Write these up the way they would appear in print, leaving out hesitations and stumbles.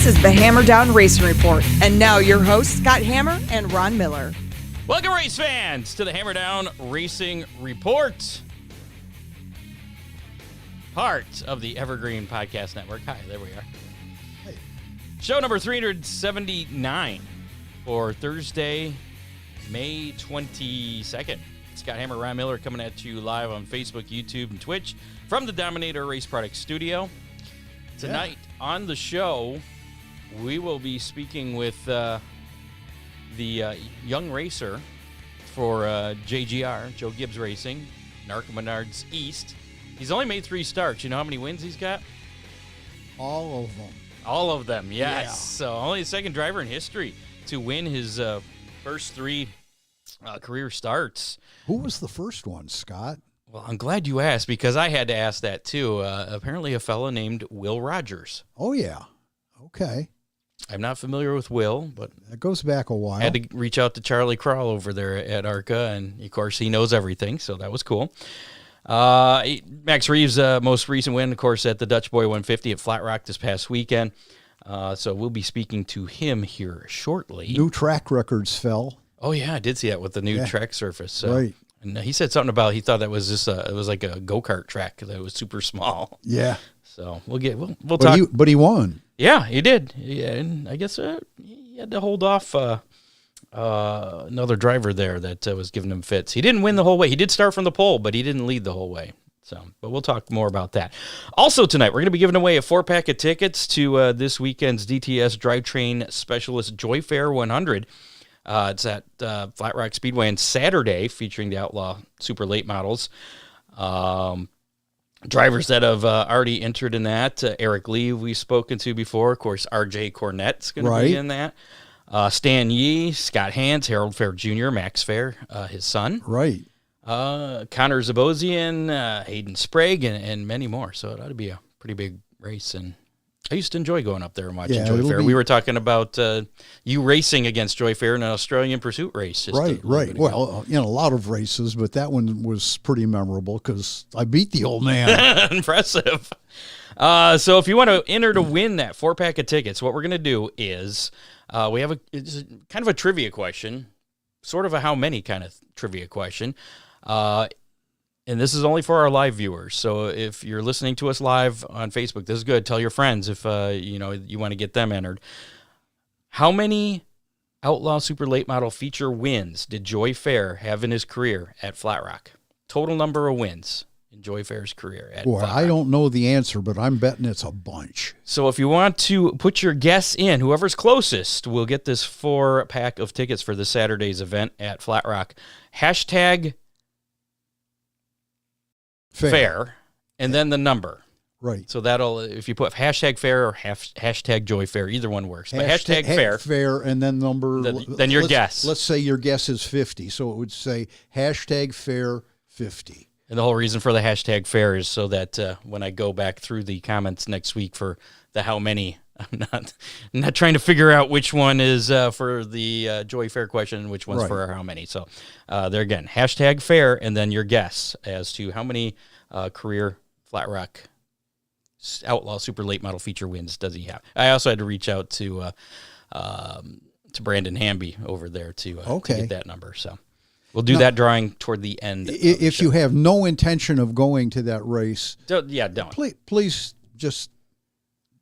is the Hammer Down Racing Report. And now your hosts, Scott Hammer and Ron Miller. Welcome, race fans, to the Hammer Down Racing Report. Part of the Evergreen Podcast Network. Hi, there we are. Hey. Show number 379 for Thursday, May 22nd. Scott Hammer, Ron Miller coming at you live on Facebook, YouTube, and Twitch from the Dominator Race Products Studio. Tonight on the show, we will be speaking with the young racer for JGR, Joe Gibbs Racing, ARCA Menards East. He's only made 3 starts. You know how many wins he's got? All of them. All of them, yes. Yeah. So only the second driver in history to win his first 3 career starts. Who was the first one, Scott? Well, I'm glad you asked because I had to ask that too. Apparently a fellow named Will Rogers. Oh, yeah. Okay. I'm not familiar with Will, but that goes back a while. I had to reach out to Charlie Crawl over there at ARCA, and of course he knows everything, so that was cool. Max Reaves' most recent win, of course, at the Dutch Boy 150 at Flat Rock this past weekend. So we'll be speaking to him here shortly. New track records fell. Oh, yeah, I did see that with the new track surface. Right. And he said something about he thought that was just it was like a go-kart track that was super small. Yeah. So we'll talk. But he won. Yeah, he did. Yeah, and I guess he had to hold off another driver there that was giving him fits. He didn't win the whole way. He did start from the pole, but he didn't lead the whole way. So, but we'll talk more about that. Also tonight, we're going to be giving away a 4-pack of tickets to this weekend's DTS Drivetrain Specialist Joy Fair 100. It's at Flat Rock Speedway on Saturday, featuring the Outlaw Super Late Models. Drivers that have already entered in that, Eric Lee, we've spoken to before. Of course, RJ Cornette's going to be in that. Stan Yee, Scott Hans, Harold Fair Jr., Max Fair, his son. Right. Connor Zabosian, Hayden Sprague, and many more. So it ought to be a pretty big race. And I used to enjoy going up there and watching Joy Fair. We were talking about you racing against Joy Fair in an Australian pursuit race. Right. Well, a lot of races, but that one was pretty memorable because I beat the old man. Impressive. So if you want to enter to win that 4-pack of tickets, what we're going to do is we have it's kind of a trivia question, sort of a how many kind of trivia question. And this is only for our live viewers. So if you're listening to us live on Facebook, this is good. Tell your friends if you want to get them entered. How many Outlaw Super Late Model feature wins did Joy Fair have in his career at Flat Rock? Total number of wins in Joy Fair's career at Flat Rock. I don't know the answer, but I'm betting it's a bunch. So if you want to put your guess in, whoever's closest will get this 4-pack of tickets for this Saturday's event at Flat Rock. Hashtag Fair, and then the number. Right. So that'll, if you put hashtag Fair or hashtag Joy Fair, either one works. But hashtag Fair. Fair, and then number. Then your guess. Let's say your guess is 50. So it would say hashtag Fair 50. And the whole reason for the hashtag Fair is so that when I go back through the comments next week for the how many, I'm not trying to figure out which one is for the Joy Fair question and which one's for our how many. So there again, hashtag Fair, and then your guess as to how many career Flat Rock Outlaw Super Late Model feature wins does he have. I also had to reach out to Brandon Hamby over there to get that number. So we'll do that drawing toward the end. If you have no intention of going to that race, don't. Please just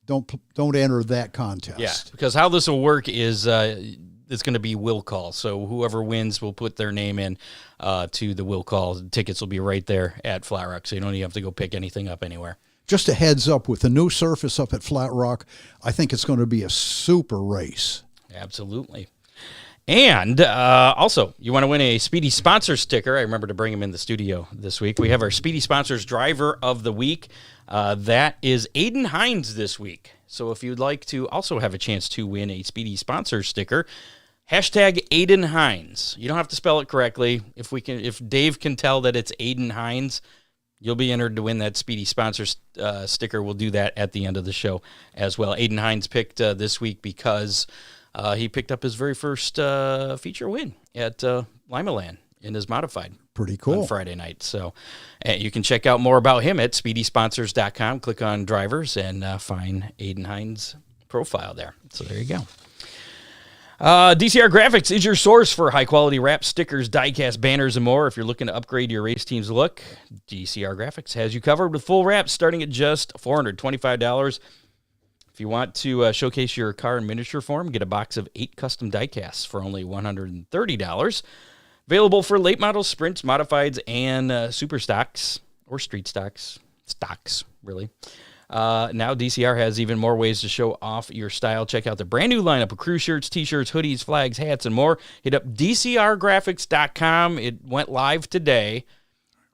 don't enter that contest. Yeah, because how this will work is it's going to be will call. So whoever wins will put their name in to the will call. The tickets will be right there at Flat Rock, so you don't even have to go pick anything up anywhere. Just a heads up, with the new surface up at Flat Rock, I think it's going to be a super race. Absolutely. And also, you want to win a Speedy Sponsor sticker. I remember to bring him in the studio this week. We have our Speedy Sponsors Driver of the Week. That is Aiden Hines this week. So if you'd like to also have a chance to win a Speedy Sponsor sticker, hashtag Aiden Hines. You don't have to spell it correctly. If Dave can tell that it's Aiden Hines, you'll be entered to win that Speedy Sponsor sticker. We'll do that at the end of the show as well. Aiden Hines picked this week because he picked up his very first feature win at Limaland in his modified. Pretty cool. On Friday night. So you can check out more about him at speedysponsors.com. Click on drivers and find Aiden Hines' profile there. So there you go. DCR Graphics is your source for high-quality wraps, stickers, die-cast banners, and more. If you're looking to upgrade your race team's look, DCR Graphics has you covered with full wraps starting at just $425. If you want to showcase your car in miniature form, get a box of 8 custom die-casts for only $130. Available for late models, sprints, modifieds, and super stocks, or street stocks. Stocks, really. Now DCR has even more ways to show off your style. Check out the brand new lineup of crew shirts, t-shirts, hoodies, flags, hats, and more. Hit up DCRgraphics.com. It went live today,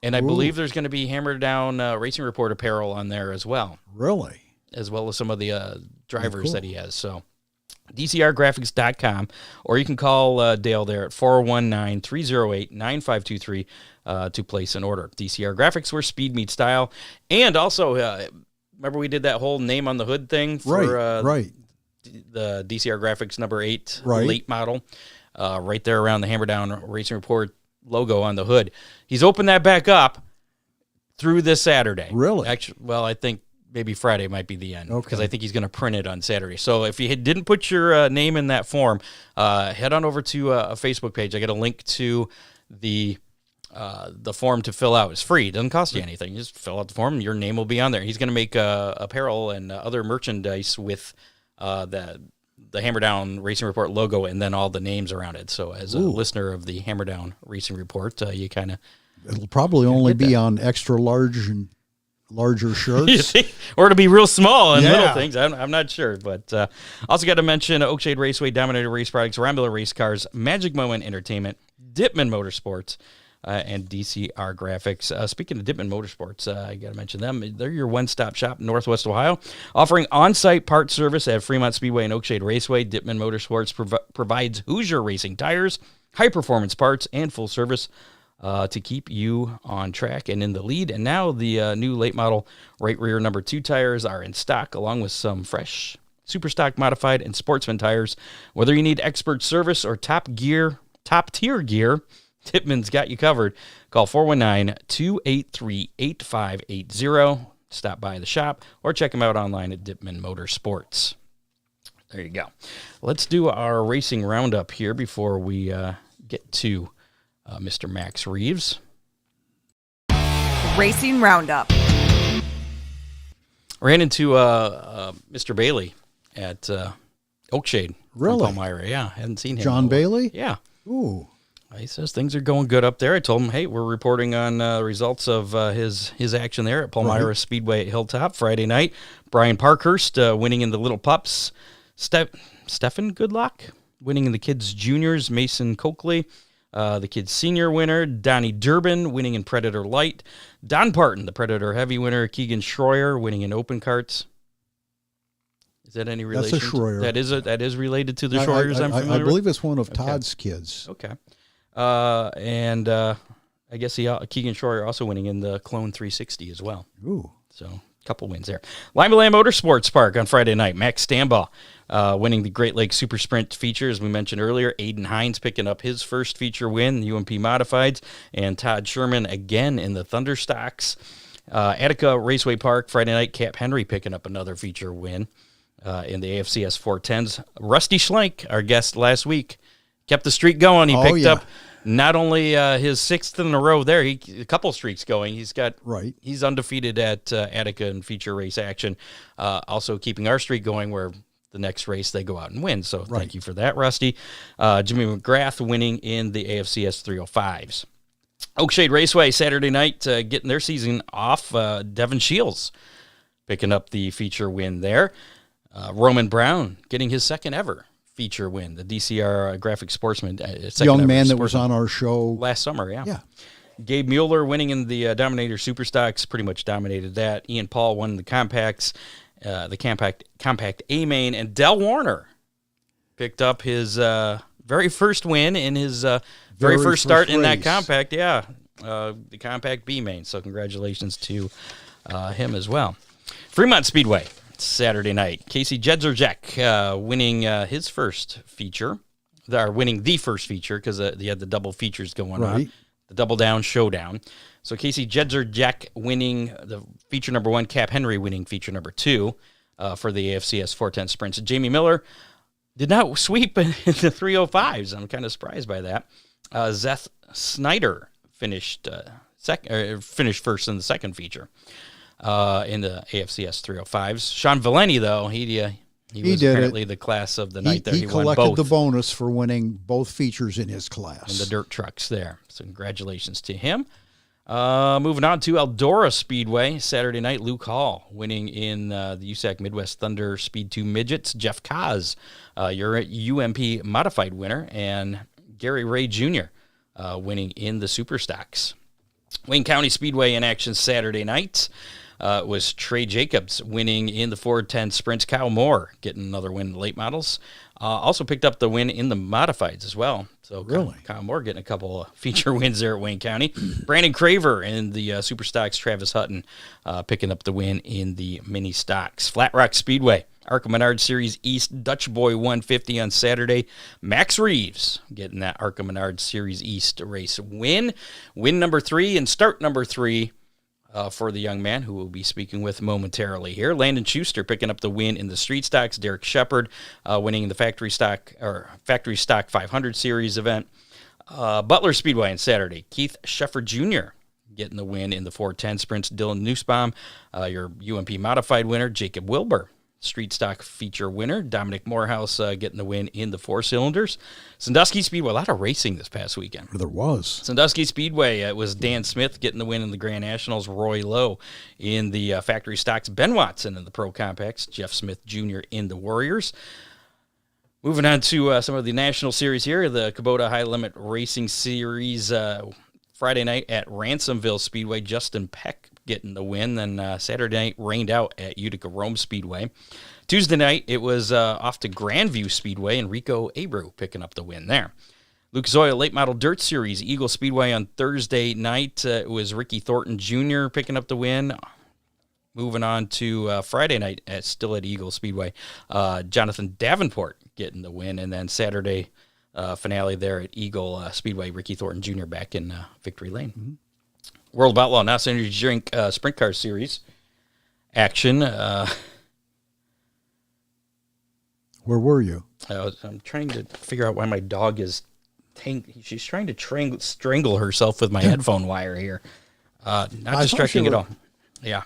and I believe there's going to be Hammer Down Racing Report apparel on there as well. Really? As well as some of the drivers that he has. So DCRgraphics.com, or you can call Dale there at 419-308-9523 to place an order. DCR Graphics, where speed meets style. And also... remember we did that whole name on the hood thing for the DCR Graphics number 8 late model, right there around the Hammer Down Racing Report logo on the hood. He's opened that back up through this Saturday. Really? Actually, well, I think maybe Friday might be the end because I think he's going to print it on Saturday. So if you didn't put your name in that form, head on over to a Facebook page. I got a link to the form to fill out. Is free. It doesn't cost you anything. You just fill out the form and your name will be on there. He's going to make apparel and other merchandise with the Hammer Down Racing Report logo and then all the names around it. So as a listener of the Hammer Down Racing Report, you kind of... It'll probably only be on extra large and larger shirts. Or it'll be real small and little things. I'm not sure. But also got to mention Oakshade Raceway, Dominator Race Products, Rambler Race Cars, Magic Moment Entertainment, Dipman Motorsports, and DCR Graphics. Speaking of Dipman Motorsports, I got to mention them. They're your one-stop shop in Northwest Ohio, offering on-site parts service at Fremont Speedway and Oakshade Raceway. Dipman Motorsports provides Hoosier racing tires, high-performance parts, and full service to keep you on track and in the lead. And now the new late model right rear number 2 tires are in stock, along with some fresh super stock modified and sportsman tires. Whether you need expert service or top-tier gear, Dipman's got you covered. Call 419-283-8580. Stop by the shop or check them out online at Dipman Motorsports. There you go. Let's do our racing roundup here before we get to Mr. Max Reaves. Racing roundup. Ran into Mr. Bailey at Oakshade. Really? Palmyra. Yeah, hadn't seen him. John Bailey? Yeah. Ooh. He says things are going good up there. I told him, hey, we're reporting on results of his action there at Palmyra Speedway at Hilltop Friday night. Brian Parkhurst winning in the Little Pups. Stefan Goodluck winning in the Kids Juniors. Mason Coakley, the Kids Senior winner. Donnie Durbin winning in Predator Light. Don Parton, the Predator Heavy winner. Keegan Schroyer winning in Open Carts. Is that any relation? That's a Schroyer. That is related to the Schroyers I'm familiar with? I believe it's one of Todd's kids. Okay. And I guess Keegan Schroyer also winning in the Clone 360 as well. Ooh. So a couple wins there. Lima Land Motorsports Park on Friday night. Max Stambaugh winning the Great Lakes Super Sprint feature, as we mentioned earlier. Aiden Hines picking up his first feature win, the UMP Modifieds. And Todd Sherman again in the Thunder Stocks. Attica Raceway Park Friday night. Cap Henry picking up another feature win in the AFCS 410s. Rusty Schlenk, our guest last week, kept the streak going. He picked up not only his 6th in a row there, a couple streaks going. He's undefeated at Attica in feature race action. Also keeping our streak going where the next race they go out and win. So thank you for that, Rusty. Jimmy McGrath winning in the AFCS 305s. Oakshade Raceway Saturday night getting their season off. Devin Shields picking up the feature win there. Roman Brown getting his 2nd ever feature win, the DCR Graphic Sportsman. Young man that was on our show last summer, yeah. Gabe Mueller winning in the Dominator Superstocks, pretty much dominated that. Ian Paul won the Compacts, the Compact A-Main, and Del Warner picked up his very first win in his very first start in that Compact, the Compact B-Main. So congratulations to him as well. Fremont Speedway. Saturday night. Casey Jedzerjek winning his first feature. Winning the first feature because they had the double features going on. The Double Down Showdown. So Casey Jedzerjek winning the feature number 1, Cap Henry winning feature number 2. for the AFCS 410 sprints. Jamie Miller did not sweep in the 305s. I'm kind of surprised by that. Zeth Snyder finished finished first in the second feature in the AFCS 305s. Sean Valeni, though, he was apparently the class of the night there. He won collected both. the bonus for winning both features in his class. And the dirt trucks there. So congratulations to him. Moving on to Eldora Speedway. Saturday night, Luke Hall winning in the USAC Midwest Thunder Speed 2 Midgets. Jeff Kaz, your UMP Modified winner. And Gary Ray Jr. Winning in the Super Stocks. Wayne County Speedway in action Saturday night. Was Trey Jacobs winning in the 410 sprints. Kyle Moore getting another win in the late models. Also picked up the win in the modifieds as well. So really? Kyle Moore getting a couple of feature wins there at Wayne County. Brandon Craver in the Super Stocks. Travis Hutton picking up the win in the mini stocks. Flat Rock Speedway. ARCA Menards Series East Dutch Boy 150 on Saturday. Max Reaves getting that ARCA Menards Series East race win. Win number 3 and start number 3. For the young man who we'll be speaking with momentarily here. Landon Schuster picking up the win in the street stocks. Derek Shepard winning in the factory stock 500 series event. Butler Speedway on Saturday. Keith Shefford Jr. getting the win in the 410 sprints. Dylan Nussbaum, your UMP modified winner. Jacob Wilbur, street stock feature winner. Dominic Morehouse getting the win in the 4 cylinders. Sandusky Speedway, a lot of racing this past weekend. There was. Sandusky Speedway, it was Dan Smith getting the win in the Grand Nationals. Roy Lowe in the factory stocks. Ben Watson in the Pro Compacts. Jeff Smith Jr. in the Warriors. Moving on to some of the National Series here. The Kubota High Limit Racing Series Friday night at Ransomville Speedway. Justin Peck getting the win. Then Saturday night rained out at Utica Rome Speedway. Tuesday night, it was off to Grandview Speedway, and Rico Abreu picking up the win there. Lucas Oil Late Model Dirt Series, Eagle Speedway on Thursday night. It was Ricky Thornton Jr. picking up the win. Moving on to Friday night, still at Eagle Speedway. Jonathan Davenport getting the win, and then Saturday finale there at Eagle Speedway, Ricky Thornton Jr. back in Victory Lane. Mm-hmm. World of Outlaw NASA Energy Drink Sprint Car Series action. Where were you? I'm trying to figure out why my dog is she's trying to strangle herself with my headphone wire here. Not distracting at all. Yeah.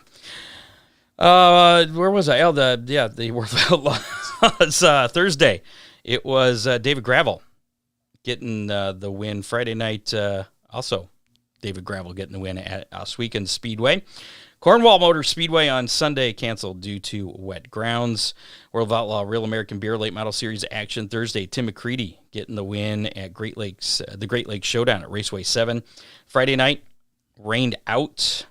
Where was I? The World of Outlaws. Thursday. It was David Gravel getting the win. Friday night, also David Gravel getting the win at Oswego Speedway. Cornwall Motor Speedway on Sunday canceled due to wet grounds. World of Outlaw Real American Beer Late Model Series action Thursday. Tim McCready getting the win at Great Lakes, the Great Lakes Showdown at Raceway 7. Friday night, rained out.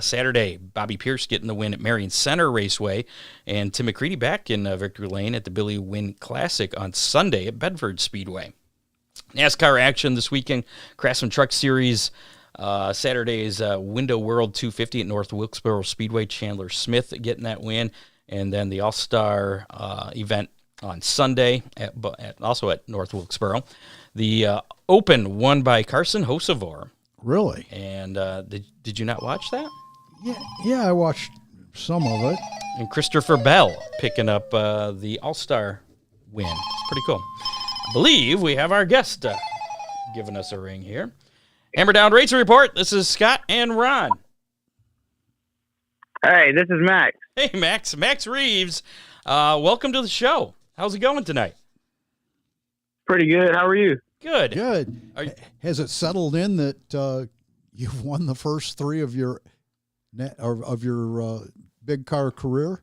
Saturday, Bobby Pierce getting the win at Marion Center Raceway. And Tim McCready back in Victory Lane at the Billy Wynn Classic on Sunday at Bedford Speedway. NASCAR action this weekend. Craftsman Truck Series. Saturday's Window World 250 at North Wilkesboro Speedway. Chandler Smith getting that win. And then the All-Star event on Sunday, also at North Wilkesboro. The Open won by Carson Hosevor. Really? And did you not watch that? Yeah, I watched some of it. And Christopher Bell picking up the All-Star win. It's pretty cool. I believe we have our guest giving us a ring here. Hammer Down Racing Report. This is Scott and Ron. Hey, this is Max. Hey, Max. Max Reaves. Welcome to the show. How's it going tonight? Pretty good. How are you? Good. Good. Has it settled in that you've won the first 3 of your big car career?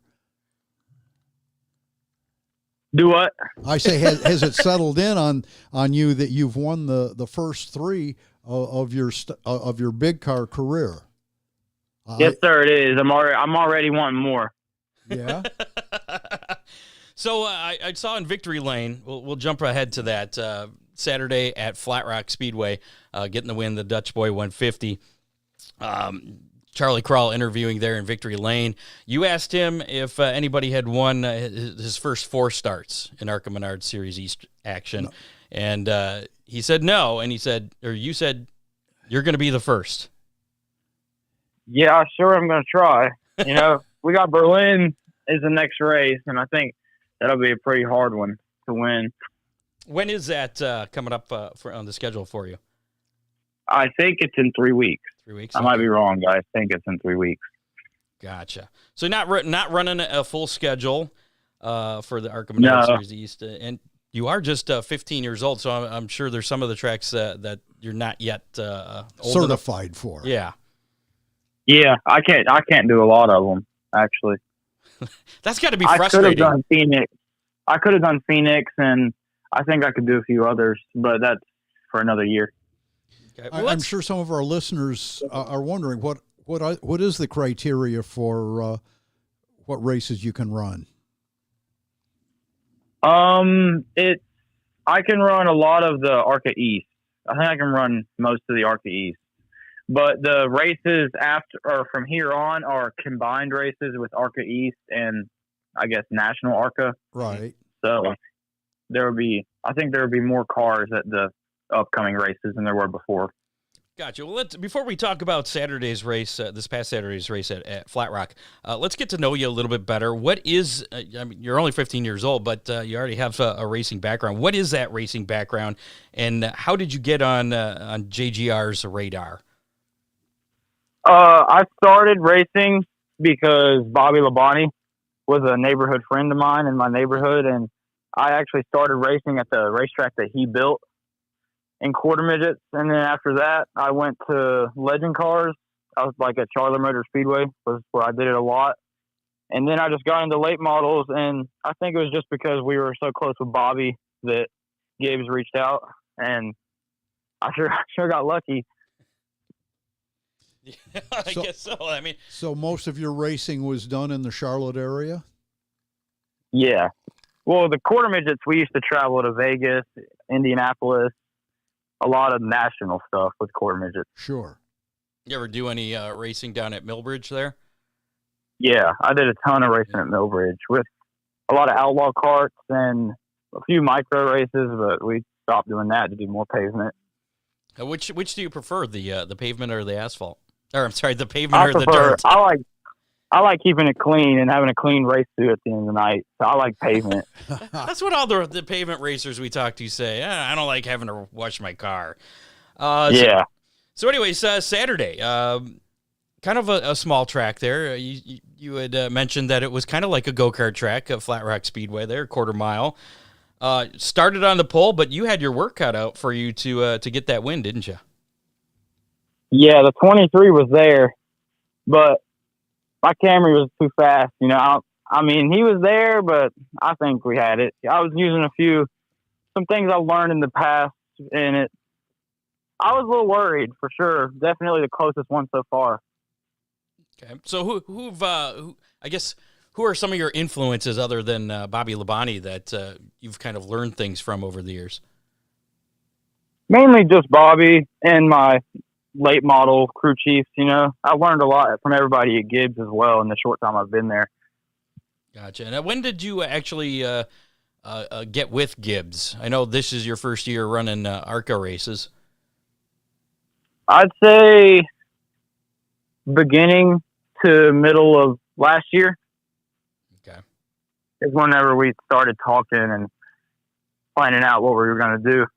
Do what? I say, has it settled in on you that you've won the first 3 of your big car career? Yes, sir. It is. I'm already wanting more. Yeah. So I saw in Victory Lane. We'll jump ahead to that. Saturday at Flat Rock Speedway, getting the win, the Dutch Boy 150. Charlie Kral interviewing there in Victory Lane. You asked him if anybody had won his first 4 starts in ARCA Menards Series East action. No. And he said no, and you said, you're going to be the first. Yeah, sure, I'm going to try. We got Berlin is the next race, and I think that'll be a pretty hard one to win. When is that coming up on the schedule for you? I think it's in 3 weeks. 3 weeks? I might be wrong, but I think it's in 3 weeks. Gotcha. So not running a full schedule for the ARCA Menards Series East, and you are just 15 years old, so I'm sure there's some of the tracks that you're not yet certified for. Yeah. Yeah, I can't do a lot of them, actually. That's got to be frustrating. I could have done Phoenix, and I think I could do a few others, but that's for another year. Okay. Well, I'm sure some of our listeners are wondering what is the criteria for what races you can run? I can run a lot of the ARCA East. I think I can run most of the ARCA East. But the races after or from here on are combined races with ARCA East and I guess National ARCA. Right. So I think there will be more cars at the upcoming races than there were before. Gotcha. Well, before we talk about Saturday's race, this past Saturday's race at Flat Rock, let's get to know you a little bit better. What is, I mean, you're only 15 years old, but you already have a racing background. What is that racing background, and how did you get on JGR's radar? I started racing because Bobby Labonte was a neighborhood friend of mine in my neighborhood, and I actually started racing at the racetrack that he built in quarter midgets. And then after that, I went to Legend Cars. I was like at Charler Motor Speedway was where I did it a lot. And then I just got into late models, and I think it was just because we were so close with Bobby that Gibbs reached out, and I sure got lucky. Yeah, I guess so. I mean, so most of your racing was done in the Charlotte area? Yeah. Well, the quarter midgets, we used to travel to Vegas, Indianapolis, a lot of national stuff with quarter midgets. Sure. You ever do any racing down at Millbridge there? Yeah, I did a ton of racing at Millbridge with a lot of outlaw carts and a few micro races, but we stopped doing that to do more pavement. Which do you prefer, the pavement or the asphalt? Or I'm sorry, the pavement or the dirt? I like keeping it clean and having a clean race through at the end of the night. So I like pavement. That's what all the pavement racers we talk to say. I don't like having to wash my car. Yeah. So anyways, Saturday, kind of a small track there. You had mentioned that it was kind of like a go-kart track at Flat Rock Speedway there, quarter mile. Started on the pole, but you had your work cut out for you to get that win, didn't you? Yeah, the 23 was there, but my Camry was too fast. You know, I mean, he was there, but I think we had it. I was using some things I've learned in the past in it. I was a little worried for sure. Definitely the closest one so far. Okay, so who are some of your influences other than Bobby Labonte that you've kind of learned things from over the years? Mainly just Bobby and my late model crew chiefs. You know, I learned a lot from everybody at Gibbs as well in the short time I've been there. Gotcha. Now, when did you actually get with Gibbs? I know this is your first year running ARCA races. I'd say beginning to middle of last year. Okay. Is whenever we started talking and planning out what we were going to do.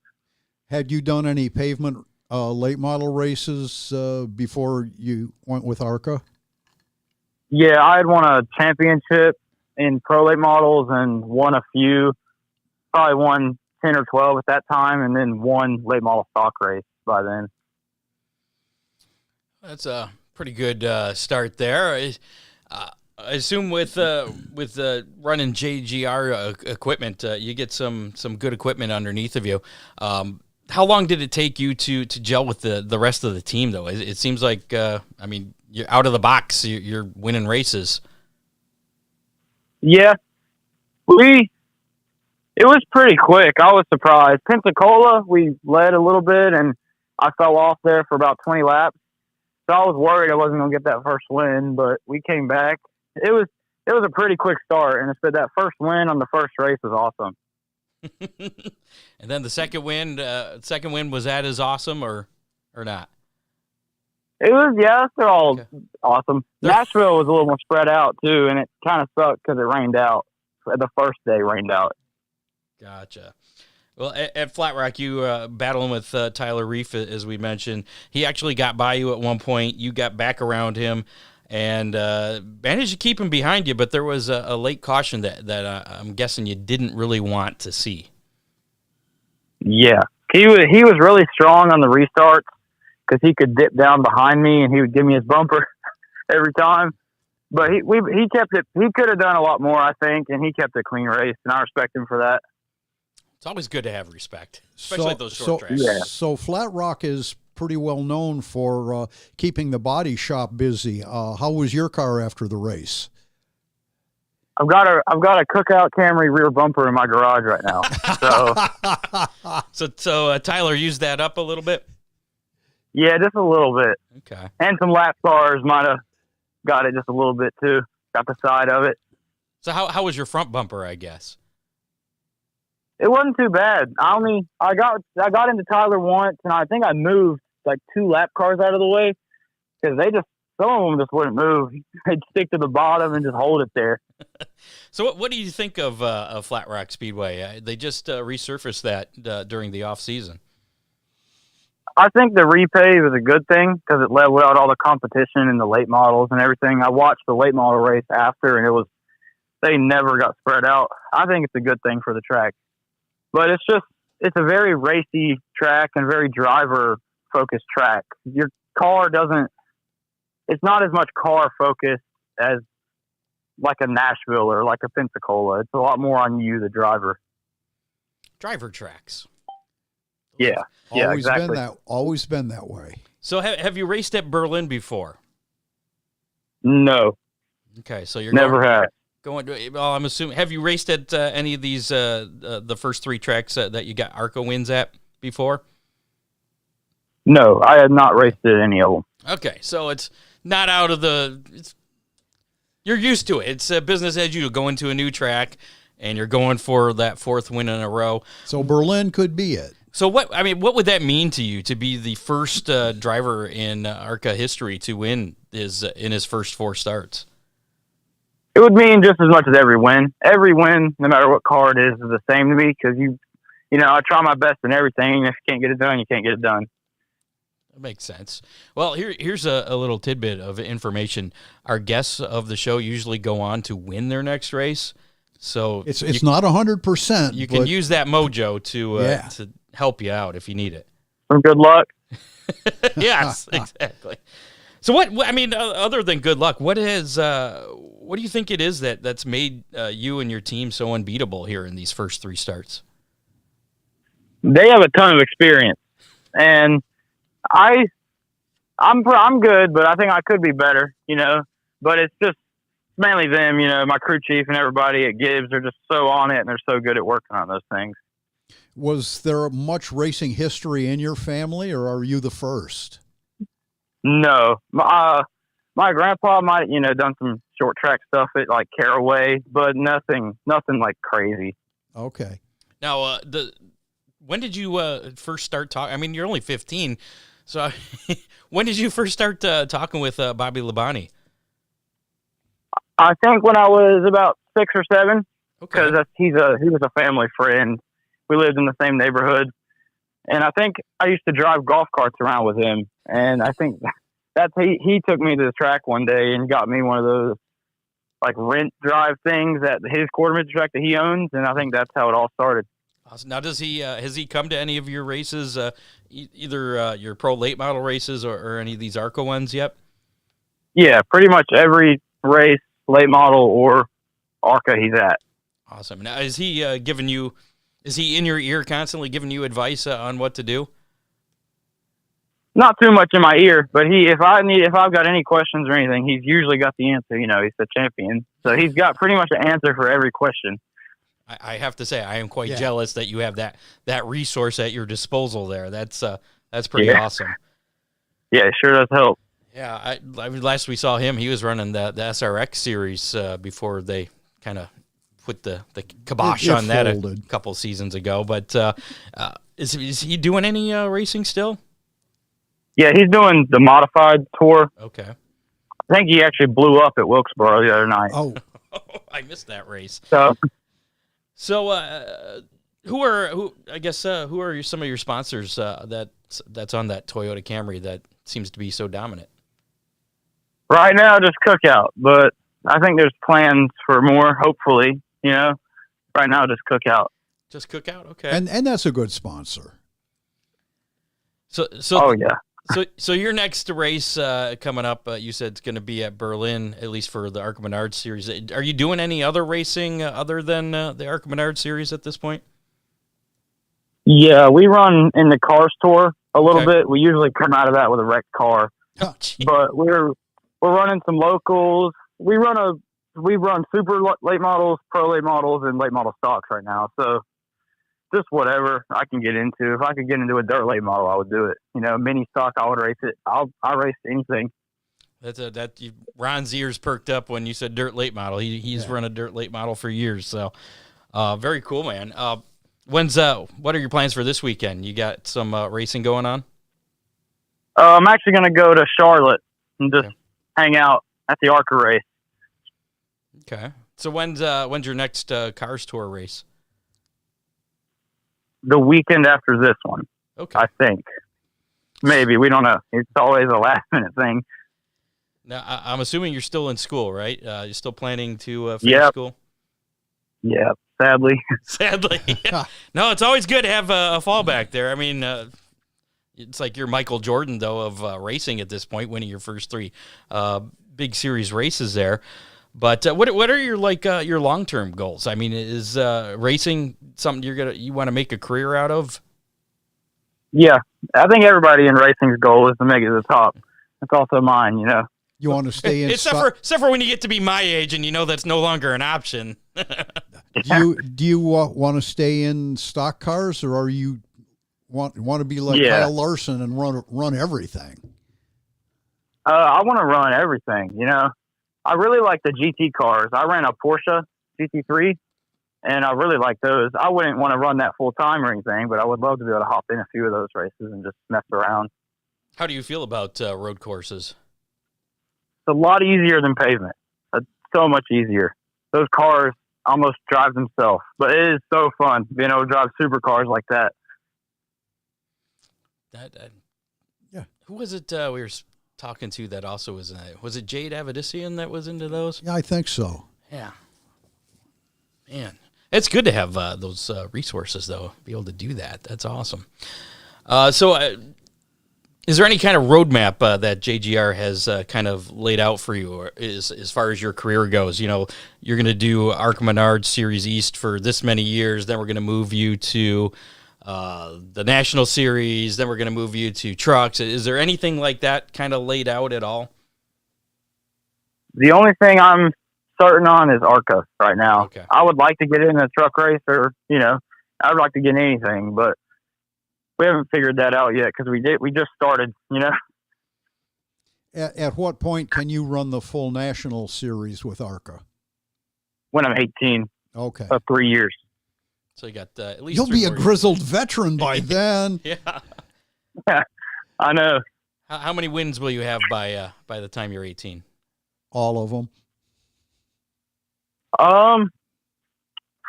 Had you done any pavement late model races before you went with ARCA? Yeah, I had won a championship in pro late models and won a few, probably won 10 or 12 at that time, and then one late model stock race by then. That's a pretty good start there. I assume with running JGR equipment, you get some good equipment underneath of you. How long did it take you to gel with the rest of the team, though? It seems like, I mean, you're out of the box. You're winning races. Yeah. It was pretty quick. I was surprised. Pensacola, we led a little bit, and I fell off there for about 20 laps. So I was worried I wasn't going to get that first win, but we came back. It was a pretty quick start, and that first win on the first race was awesome. And then the second win was that as awesome or not? It was, yeah, they're all Okay. awesome. Nashville was a little more spread out too, and it kind of sucked because it rained out. The first day rained out. Gotcha. Well, at Flat Rock, you battling with Tyler Reef, as we mentioned. He actually got by you at one point. You got back around him and managed to keep him behind you, but there was a late caution that I'm guessing you didn't really want to see. Yeah, he was really strong on the restarts because he could dip down behind me and he would give me his bumper every time. But he kept it. He could have done a lot more, I think, and he kept a clean race, and I respect him for that. It's always good to have respect, especially at those short tracks. Yeah. So Flat Rock is pretty well known for keeping the body shop busy. How was your car after the race? I've got a Cookout Camry rear bumper in my garage right now. So Tyler used that up a little bit? Yeah, just a little bit. Okay. And some lap stars might have got it just a little bit too. Got the side of it. So how was your front bumper, I guess? It wasn't too bad. I got into Tyler once, and I think I moved like 2 lap cars out of the way because some of them just wouldn't move. They'd stick to the bottom and just hold it there. So what do you think of Flat Rock Speedway? They just resurfaced that during the off season. I think the repave is a good thing because it leveled out all the competition in the late models and everything. I watched the late model race after, and they never got spread out. I think it's a good thing for the track. But it's a very racy track and very driver-focused track. Your car it's not as much car-focused as like a Nashville or like a Pensacola. It's a lot more on you, the driver. Driver tracks. Yeah. Yeah, Always exactly. always been that way. So have you raced at Berlin before? No, Okay, so you're never had. Well, I'm assuming. Have you raced at any of these the first 3 tracks that you got ARCA wins at before? No, I had not raced at any of them. Okay, so it's not out of you're used to it. It's business as usual. Going to a new track, and you're going for that 4th win in a row. So Berlin could be it. So what would that mean to you to be the first driver in ARCA history to win in his first 4 starts? It would mean just as much as every win. Every win, no matter what car it is the same to me because I try my best in everything. If you can't get it done, you can't get it done. That makes sense. Well, here's a little tidbit of information. Our guests of the show usually go on to win their next race. So It's not 100%. You can use that mojo to help you out if you need it. Some good luck. Yes, exactly. So other than good luck, what do you think it is that's made you and your team so unbeatable here in these first 3 starts? They have a ton of experience, and I'm good, but I think I could be better, But it's just mainly them, my crew chief and everybody at Gibbs are just so on it, and they're so good at working on those things. Was there much racing history in your family, or are you the first? No, my grandpa might, done some short track stuff at like Caraway, but nothing like crazy. Okay. Now, when did you first start talking? I mean, you're only 15, so when did you first start talking with Bobby Labonte? I think when I was about 6 or 7, because Okay. he was a family friend. We lived in the same neighborhood, and I think I used to drive golf carts around with him. And I think he took me to the track one day and got me one of those like rent drive things at his quarter-midget track that he owns, and I think that's how it all started. Awesome. Now, has he come to any of your races, either your pro late model races or any of these ARCA ones yet? Yeah, pretty much every race, late model or ARCA, he's at. Awesome. Now, is he is he in your ear constantly giving you advice on what to do? Not too much in my ear, but if I've got any questions or anything, he's usually got the answer. He's the champion, so he's got pretty much an answer for every question. I have to say, I am quite jealous that you have that resource at your disposal there. That's pretty awesome. Yeah, it sure does help. Yeah, last we saw him, he was running the SRX series before they kind of put the kibosh on that a couple seasons ago. But is he doing any racing still? Yeah, he's doing the modified tour. Okay. I think he actually blew up at Wilkesboro the other night. Oh, I missed that race. So So, who are some of your sponsors that's on that Toyota Camry that seems to be so dominant? right now, just Cookout, but I think there's plans for more. Hopefully, right now, just Cookout. Just Cookout, okay. and that's a good sponsor. So Oh yeah. So your next race coming up, you said it's going to be at Berlin, at least for the ARCA Menards Series. Are you doing any other racing other than the ARCA Menards Series at this point? Yeah, we run in the cars tour a little Okay. bit. We usually come out of that with a wrecked car, Oh, gee. but we're running some locals. We run super late models, pro late models, and late model stocks right now. So just whatever I can get into. If I could get into a dirt late model, I would do it. Mini stock, I would race it. I'll race anything. Ron's ears perked up when you said dirt late model. He's run a dirt late model for years. So very cool, man. What are your plans for this weekend? You got some racing going on? I'm actually going to go to Charlotte and just hang out at the ARCA race. Okay. So when's your next cars tour race? The weekend after this one, Okay. I think. Maybe. We don't know. It's always a last-minute thing. Now I'm assuming you're still in school, right? You're still planning to finish Yep. school? Yeah, sadly. Sadly. No, it's always good to have a fallback there. I mean, it's like you're Michael Jordan, though, of racing at this point, winning your first 3 big series races there. But what are your long-term goals? I mean, is racing something you want to make a career out of? Yeah, I think everybody in racing's goal is to make it to the top. That's also mine, You want to stay in Except for when you get to be my age and you know that's no longer an option. Do you want to stay in stock cars, or are you want to be like Kyle Larson and run everything? I want to run everything, I really like the GT cars. I ran a Porsche GT3, and I really like those. I wouldn't want to run that full-time or anything, but I would love to be able to hop in a few of those races and just mess around. How do you feel about road courses? It's a lot easier than pavement. It's so much easier. Those cars almost drive themselves, but it is so fun being able to drive supercars like that. Yeah. Who was it we were talking to that also was it Jade Avedissian that was into those? Yeah, I think so. Yeah. Man, it's good to have those resources, though, be able to do that. That's awesome. So is there any kind of roadmap that JGR has kind of laid out for you, or as far as your career goes? You're going to do ARCA Menards Series East for this many years, then we're going to move you to the National Series, then we're going to move you to trucks. Is there anything like that kind of laid out at all? The only thing I'm certain on is ARCA right now. Okay. I would like to get in a truck race, or I would like to get in anything, but we haven't figured that out yet because we just started. At what point can you run the full National Series with ARCA? When I'm 18, Okay. 3 years. So you got at least You'll 3 be a more years. grizzled veteran by then. Yeah. I know. How many wins will you have by the time you're 18? All of them.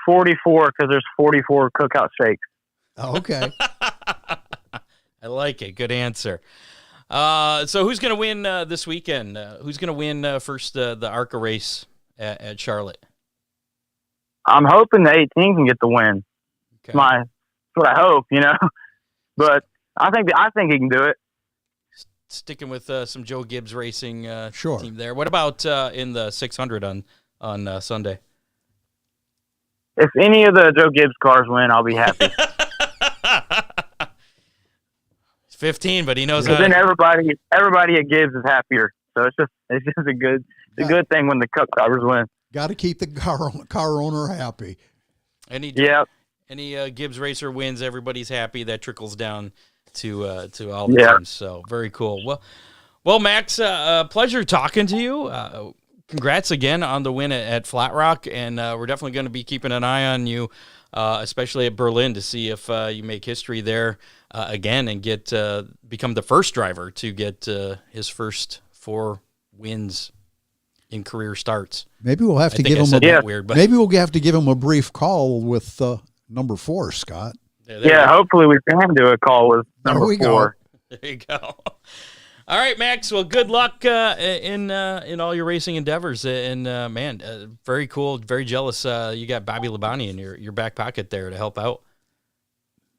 44, because there's 44 cookout shakes. Okay. I like it. Good answer. So who's going to win this weekend? Who's going to win first the ARCA race at Charlotte? I'm hoping the 18 can get the win. Okay. That's what I hope, But I think he can do it. Sticking with some Joe Gibbs Racing Sure. team there. What about in the 600 on Sunday? If any of the Joe Gibbs cars win, I'll be happy. He's 15, but he knows how. Because then everybody at Gibbs is happier. So it's just a good thing when the Cup drivers win. Got to keep the car owner happy. Any Gibbs racer wins, everybody's happy. That trickles down to all the teams. So very cool. Well, Max, pleasure talking to you. congrats again on the win at Flat Rock, and we're definitely going to be keeping an eye on you, especially at Berlin, to see if you make history there again and become the first driver to get his first 4 wins in career starts. Maybe we'll have to give him maybe we'll have to give him a brief call with number 4, Scott. Hopefully we can do a call with number 4. There you go. All right, Max. Well, good luck in all your racing endeavors. And man, very cool. Very jealous. You got Bobby Labonte in your back pocket there to help out.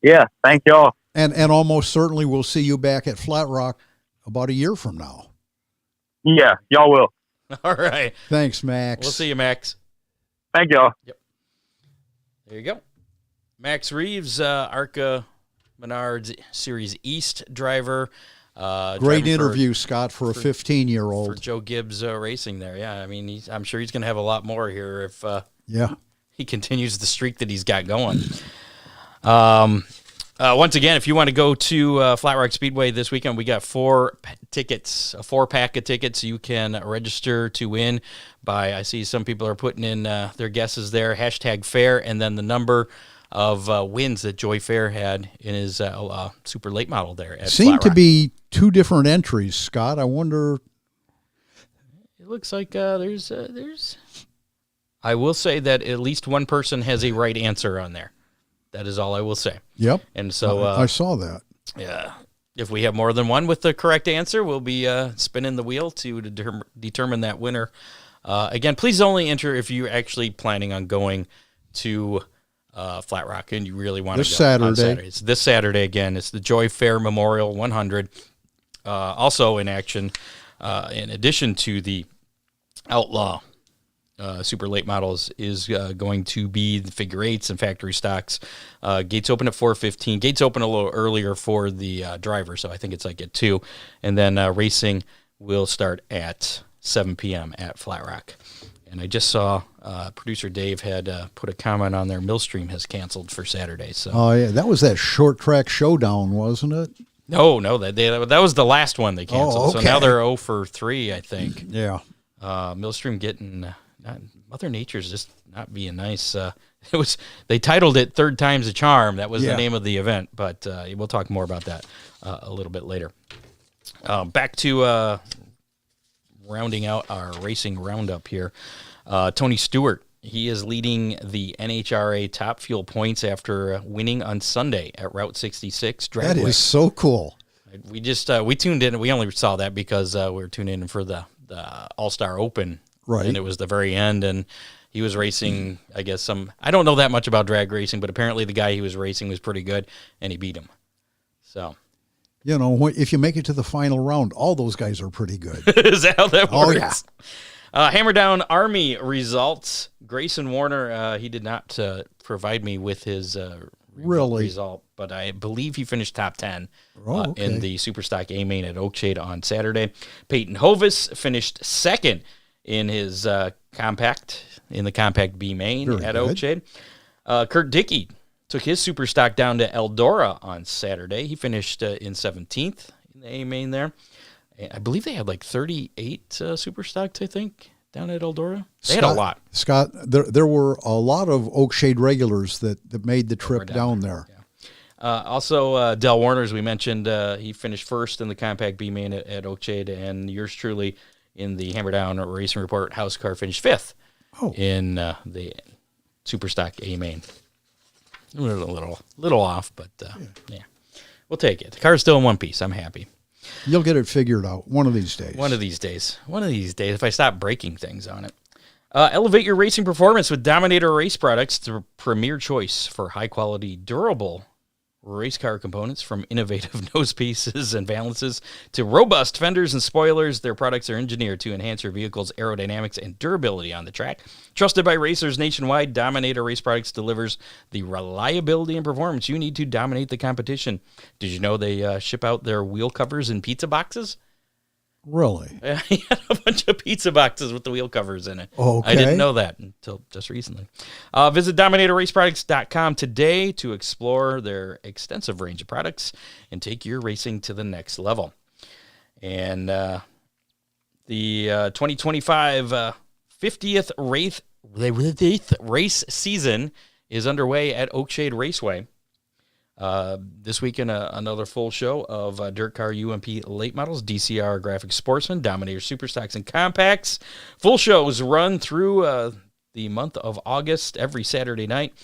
Yeah, thank y'all. And almost certainly we'll see you back at Flat Rock about a year from now. Yeah, y'all will. All right. Thanks, Max. We'll see you, Max. Thank y'all. Yep. There you go. Max Reaves, ARCA Menards Series East driver. Great interview, Scott, for a 15-year-old. For Joe Gibbs Racing there. Yeah, I mean, I'm sure he's going to have a lot more here if he continues the streak that he's got going. Once again, if you want to go to Flat Rock Speedway this weekend, we got 4 tickets, a 4-pack of tickets. You can register to win by, I see some people are putting in their guesses there, #fair, and then the number of wins that Joy Fair had in his super late model there at Seemed Flat Rock. To be 2 different entries, Scott. I wonder. It looks like there's. I will say that at least one person has a right answer on there. That is all I will say. Yep. And so I saw that. Yeah. If we have more than one with the correct answer, we'll be spinning the wheel to determine that winner. Again, please only enter if you're actually planning on going to Flat Rock and you really want to go Saturday. On Saturday. It's this Saturday again. It's the Joy Fair Memorial 100. Also in action, in addition to the Outlaw super late models, is going to be the figure 8s and factory stocks. Gates open at 4:15. Gates open a little earlier for the driver, so I think it's like at 2. And then racing will start at 7 p.m. at Flat Rock. And I just saw producer Dave had put a comment on there. Millstream has canceled for Saturday. So. Oh, yeah. That was that short track showdown, wasn't it? No, that was the last one they canceled. Oh, okay. So now they're 0 for 3, I think. Yeah. Millstream getting Mother Nature's just not being nice. They titled it Third Time's a Charm. That was the name of the event, but we'll talk more about that a little bit later. Back to rounding out our racing roundup here. Tony Stewart, he is leading the NHRA Top Fuel points after winning on Sunday at Route 66 Dragway. That is so cool. We just we tuned in. We only saw that because we were tuning in for the All-Star Open. Right. And it was the very end, and he was racing, I guess, I don't know that much about drag racing, but apparently the guy he was racing was pretty good, and he beat him. So. You know, if you make it to the final round, all those guys are pretty good. Is that how that works? Oh, yeah. Hammer Down Army results. Grayson Warner, he did not provide me with his result, but I believe he finished top 10 in the Superstock A-Main at Oakshade on Saturday. Peyton Hovis finished second in his compact B-Main at Oakshade. Kurt Dickey took his Superstock down to Eldora on Saturday. He finished in 17th in the A-Main there. I believe they had like 38 Superstocks, I think, down at Eldora. They had a lot. Scott, there were a lot of Oakshade regulars that made the trip down there. Yeah. Also, Del Warner, as we mentioned, he finished first in the compact B-Main at Oakshade, and yours truly in the Hammer Down Racing Report house car finished 5th in the Superstock A-Main. A little off, but yeah, we'll take it. The car's still in one piece. I'm happy. You'll get it figured out one of these days. One of these days, if I stop breaking things on it. Elevate your racing performance with Dominator Race Products, the premier choice for high-quality, durable race car components, from innovative nose pieces and balances to robust fenders and spoilers. Their products are engineered to enhance your vehicle's aerodynamics and durability on the track. Trusted by racers nationwide, Dominator Race Products delivers the reliability and performance you need to dominate the competition. Did you know they ship out their wheel covers in pizza boxes? Really? He had a bunch of pizza boxes with the wheel covers in it. Okay. I didn't know that until just recently. Visit DominatorRaceProducts.com today to explore their extensive range of products and take your racing to the next level. And the 2025 50th race season is underway at Oakshade Raceway. This weekend, another full show of Dirt Car UMP late models, DCR Graphic Sportsman, Dominator Superstocks, and Compacts. Full shows run through the month of August every Saturday night.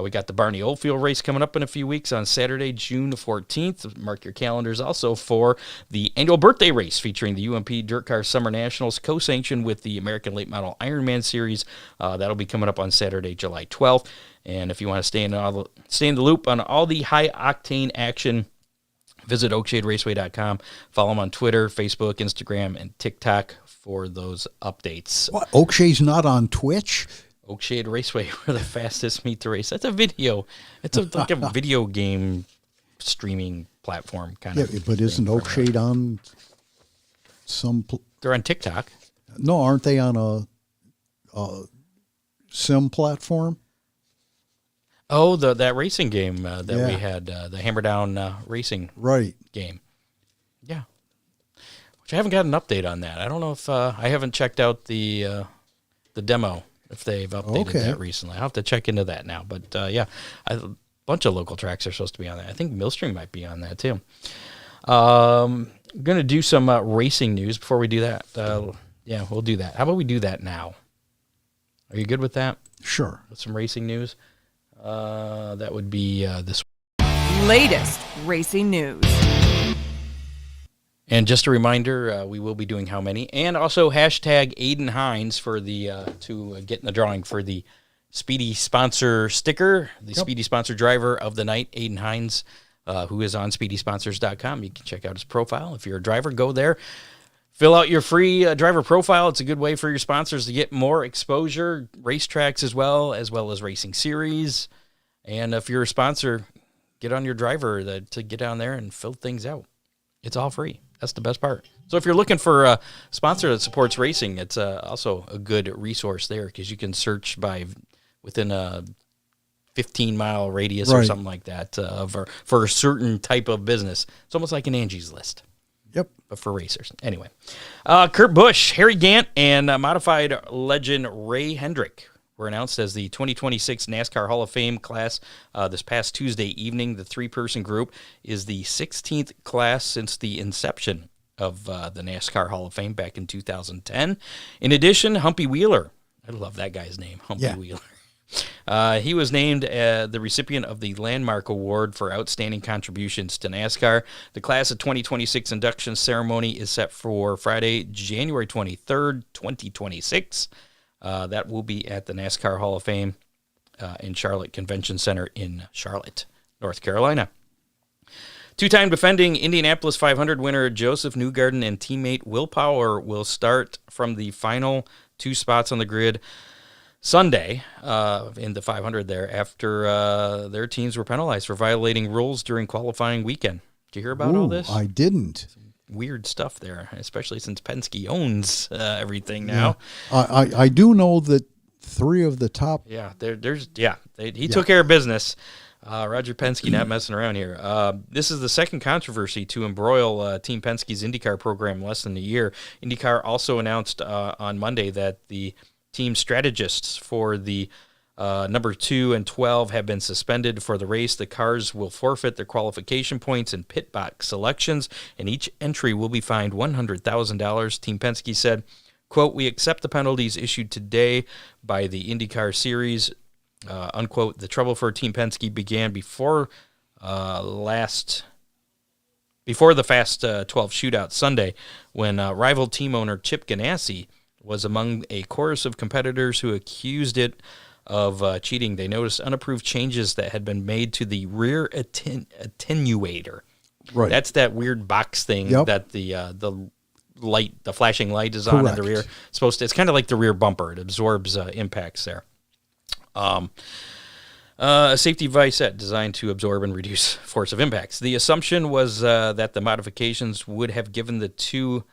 We got the Barney Oldfield race coming up in a few weeks on Saturday, June 14th. Mark your calendars also for the annual birthday race featuring the UMP Dirt Car Summer Nationals, co-sanctioned with the American Late Model Ironman Series. That'll be coming up on Saturday, July 12th. And if you want to stay in the loop on all the high-octane action, visit OakshadeRaceway.com. Follow them on Twitter, Facebook, Instagram, and TikTok for those updates. What, Oakshade's not on Twitch? Oakshade Raceway, where the fastest meet the race. That's a video. It's like a video game streaming platform kind of. Yeah, but isn't Oakshade on some? They're on TikTok. No, aren't they on a sim platform? Oh, that racing game that we had, the Hammer Down racing game. Yeah. Which I haven't got an update on that. I don't know if I haven't checked out the demo, if they've updated that recently. I'll have to check into that now. But, a bunch of local tracks are supposed to be on that. I think Millstream might be on that, too. I'm going to do some racing news before we do that. We'll do that. How about we do that now? Are you good with that? Sure. With some racing news? That would be this. Latest racing news. And just a reminder, we will be doing how many, and also hashtag Aiden Hines for the to get in the drawing for the Speedy Sponsor sticker, the Speedy Sponsor Driver of the Night, Aiden Hines, who is on SpeedySponsors.com. You can check out his profile. If you're a driver, go there. Fill out your free driver profile. It's a good way for your sponsors to get more exposure, racetracks as well as racing series. And if you're a sponsor, get on your driver to get down there and fill things out. It's all free. That's the best part. So if you're looking for a sponsor that supports racing, it's also a good resource there because you can search by within a 15-mile radius or something like that for a certain type of business. It's almost like an Angie's List. Yep. But for racers. Anyway. Kurt Busch, Harry Gant, and modified legend Ray Hendrick were announced as the 2026 NASCAR Hall of Fame class this past Tuesday evening. The three-person group is the 16th class since the inception of the NASCAR Hall of Fame back in 2010. In addition, Humpy Wheeler. I love that guy's name, Humpy Wheeler. He was named the recipient of the Landmark Award for Outstanding Contributions to NASCAR. The class of 2026 induction ceremony is set for Friday, January 23rd, 2026. That will be at the NASCAR Hall of Fame in Charlotte Convention Center in Charlotte, North Carolina. Two-time defending Indianapolis 500 winner Joseph Newgarden and teammate Will Power will start from the final two spots on the grid Sunday in the 500 there after their teams were penalized for violating rules during qualifying weekend. Did you hear about all this? I didn't. Some weird stuff there, especially since Penske owns everything now. I do know that three of the top. Yeah, he took care of business. Roger Penske not messing around here. This is the second controversy to embroil Team Penske's IndyCar program in less than a year. IndyCar also announced on Monday that the team strategists for the number 2 and 12 have been suspended for the race. The cars will forfeit their qualification points and pit box selections, and each entry will be fined $100,000. Team Penske said, quote, "We accept the penalties issued today by the IndyCar Series," unquote. The trouble for Team Penske began before the Fast 12 shootout Sunday when rival team owner Chip Ganassi was among a chorus of competitors who accused it of cheating. They noticed unapproved changes that had been made to the rear attenuator. Right. That's that weird box thing that the flashing light is on in the rear. It's kind of like the rear bumper. It absorbs impacts there. A safety device set designed to absorb and reduce force of impacts. The assumption was that the modifications would have given the two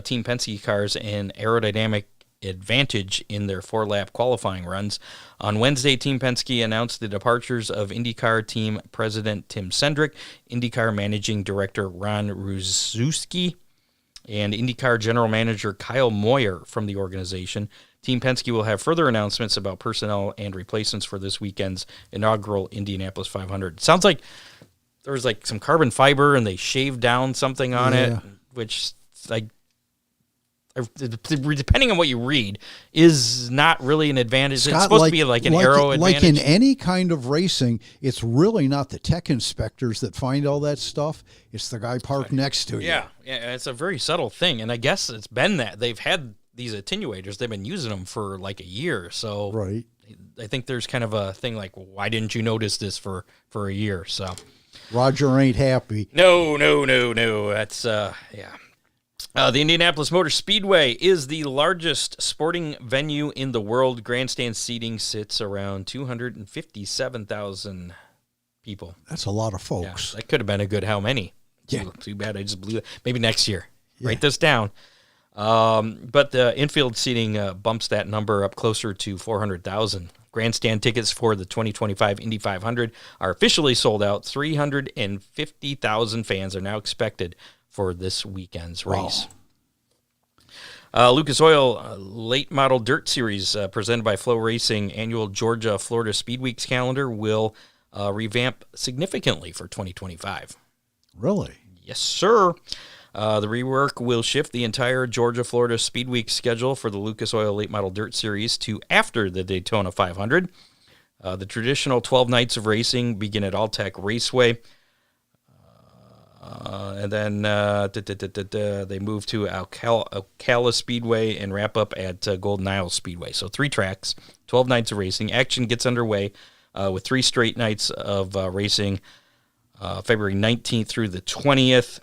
Team Penske cars an aerodynamic advantage in their 4-lap qualifying runs. On Wednesday, Team Penske announced the departures of IndyCar team president Tim Cendrick, IndyCar managing director Ron Ruzewski, and IndyCar general manager Kyle Moyer from the organization. Team Penske will have further announcements about personnel and replacements for this weekend's inaugural Indianapolis 500. Sounds like there was like some carbon fiber and they shaved down something on it, which like, depending on what you read, is not really an advantage. Scott, it's supposed to be like an aero advantage. Like in any kind of racing, it's really not the tech inspectors that find all that stuff. It's the guy parked next to you. Yeah, it's a very subtle thing, and I guess it's been that. They've had these attenuators. They've been using them for like a year, so right. I think there's kind of a thing like, why didn't you notice this for a year? So Roger ain't happy. No. That's, the Indianapolis Motor Speedway is the largest sporting venue in the world. Grandstand seating sits around 257,000 people. That's a lot of folks. Yeah, that could have been a good how many. Yeah. Too bad I just blew it. Maybe next year. Yeah. Write this down. But the infield seating bumps that number up closer to 400,000. Grandstand tickets for the 2025 Indy 500 are officially sold out. 350,000 fans are now expected for this weekend's race. Lucas Oil Late Model Dirt Series presented by Flow Racing annual Georgia-Florida Speed Weeks calendar will revamp significantly for 2025. Really? Yes, sir. The rework will shift the entire Georgia-Florida Speed Week schedule for the Lucas Oil Late Model Dirt Series to after the Daytona 500. The traditional 12 nights of racing begin at Alltech Raceway. And then they move to Ocala Speedway and wrap up at Golden Isle Speedway. So 3 tracks, 12 nights of racing. Action gets underway with 3 straight nights of racing, February 19th through the 20th.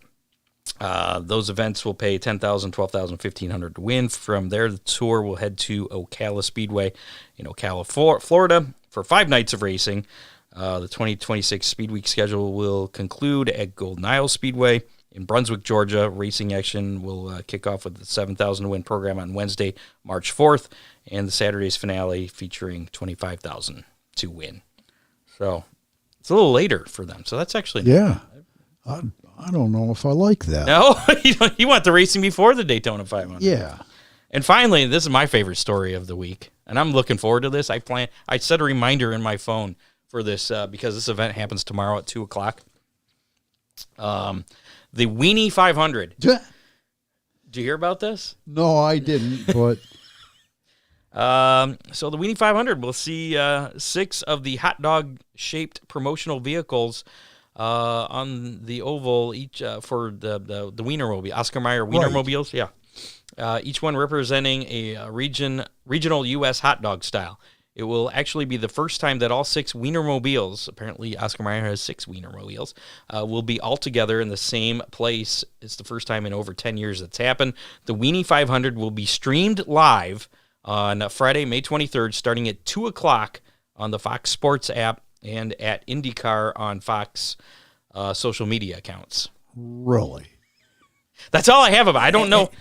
Those events will pay $10,000, $12,000, $1,500 to win. From there, the tour will head to Ocala Speedway in Ocala, Florida for 5 nights of racing. The 2026 Speed Week schedule will conclude at Golden Isle Speedway in Brunswick, Georgia. Racing action will kick off with the 7,000 to win program on Wednesday, March 4th, and the Saturday's finale featuring 25,000 to win. So it's a little later for them. So that's actually I don't know if I like that. No, you want the racing before the Daytona 500. Yeah. And finally, this is my favorite story of the week, and I'm looking forward to this. I set a reminder in my phone for this because this event happens tomorrow at 2:00. The Weenie 500. Did you hear about this? No, I didn't, but so the Weenie 500 will see 6 of the hot dog shaped promotional vehicles on the oval, each for the Wienermobile, Oscar Mayer Wienermobiles. Right. Yeah. Each one representing a regional U.S. hot dog style. It will actually be the first time that all 6 Wienermobiles, apparently Oscar Mayer has 6 Wienermobiles, will be all together in the same place. It's the first time in over 10 years that's happened. The Weenie 500 will be streamed live on Friday, May 23rd, starting at 2:00 on the Fox Sports app and at IndyCar on Fox social media accounts. Really? That's all I have about it. I don't know.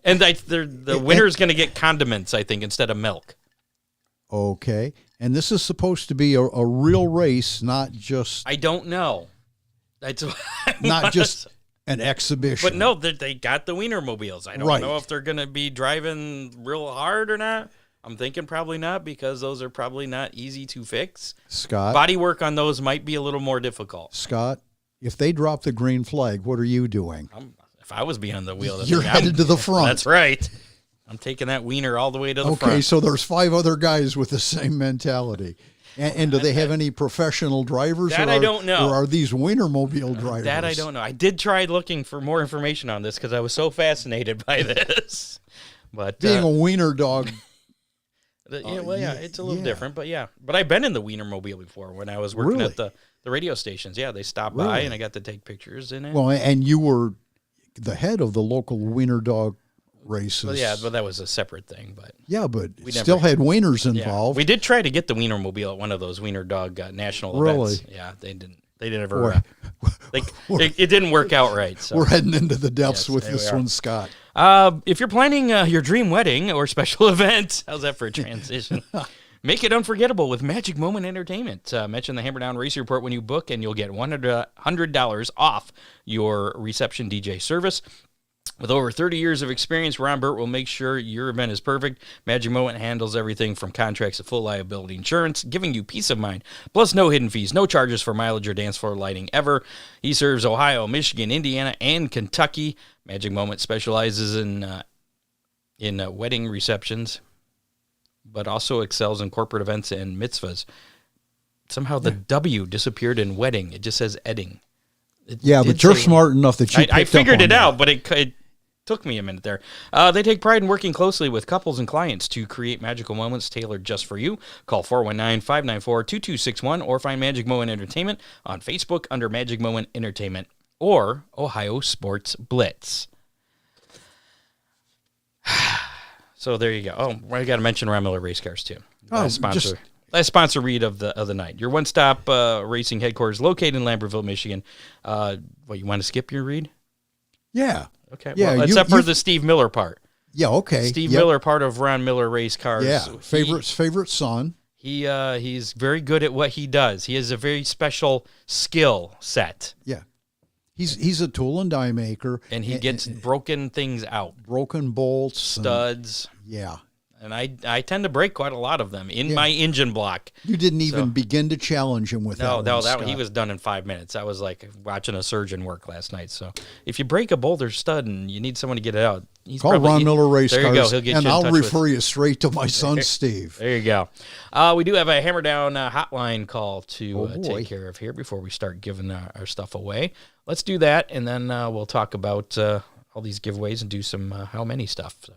And the winner's going to get condiments, I think, instead of milk. Okay. And this is supposed to be a real race, not just... I don't know. That's not just an exhibition. But no, they got the Wienermobiles. I don't know if they're going to be driving real hard or not. I'm thinking probably not, because those are probably not easy to fix. Scott? Body work on those might be a little more difficult. Scott, if they drop the green flag, what are you doing? If I was behind the wheel... You're headed to the front. That's right. I'm taking that wiener all the way to the front. Okay, so there's 5 other guys with the same mentality. And do they have any professional drivers? That I don't know. Or are these Wienermobile drivers? That I don't know. I did try looking for more information on this because I was so fascinated by this. But being a wiener dog... it's a little different, but yeah. But I've been in the Wienermobile before when I was working at the radio stations. Yeah, they stopped by and I got to take pictures in it. Well, and you were the head of the local wiener dog races. Well, yeah, but that was a separate thing. But we still had wieners involved. We did try to get the Wienermobile at one of those wiener dog national events. Yeah, they didn't. They didn't ever. It didn't work out right. So. We're heading into the depths with this one, Scott. If you're planning your dream wedding or special event, how's that for a transition? Make it unforgettable with Magic Moment Entertainment. Mention the Hammer Down Race Report when you book, and you'll get $100 off your reception DJ service. With over 30 years of experience, Ron Burt will make sure your event is perfect. Magic Moment handles everything from contracts to full liability insurance, giving you peace of mind. Plus, no hidden fees, no charges for mileage or dance floor lighting ever. He serves Ohio, Michigan, Indiana, and Kentucky. Magic Moment specializes in wedding receptions, but also excels in corporate events and mitzvahs. Somehow the W disappeared in wedding. It just says Edding. But you're smart enough that you I figured it out, but it took me a minute there. They take pride in working closely with couples and clients to create magical moments tailored just for you. Call 419-594-2261 or find Magic Moment Entertainment on Facebook under Magic Moment Entertainment or Ohio Sports Blitz. So there you go. Oh, I got to mention Ron Miller Race Cars too. Last sponsor read of the night. Your one-stop racing headquarters located in Lambertville, Michigan. You want to skip your read? Yeah. Okay. Yeah. Well, except for the Steve Miller part. Yeah. Okay. Steve Miller part of Ron Miller Race Cars. Yeah. Favorite son. He's very good at what he does. He has a very special skill set. Yeah. He's a tool and die maker, and he gets broken things out, broken bolts, studs. Yeah. And I tend to break quite a lot of them in my engine block. You didn't even begin to challenge him with that. No, he was done in 5 minutes. I was like watching a surgeon work last night. So if you break a bolt or stud and you need someone to get it out, call Ron Miller Race Cars. There you go. He'll get and you in I'll touch refer you straight to my son Steve. There you go. We do have a Hammer Down hotline call to take care of here before we start giving our stuff away. Let's do that, and then we'll talk about all these giveaways and do some how many stuff. So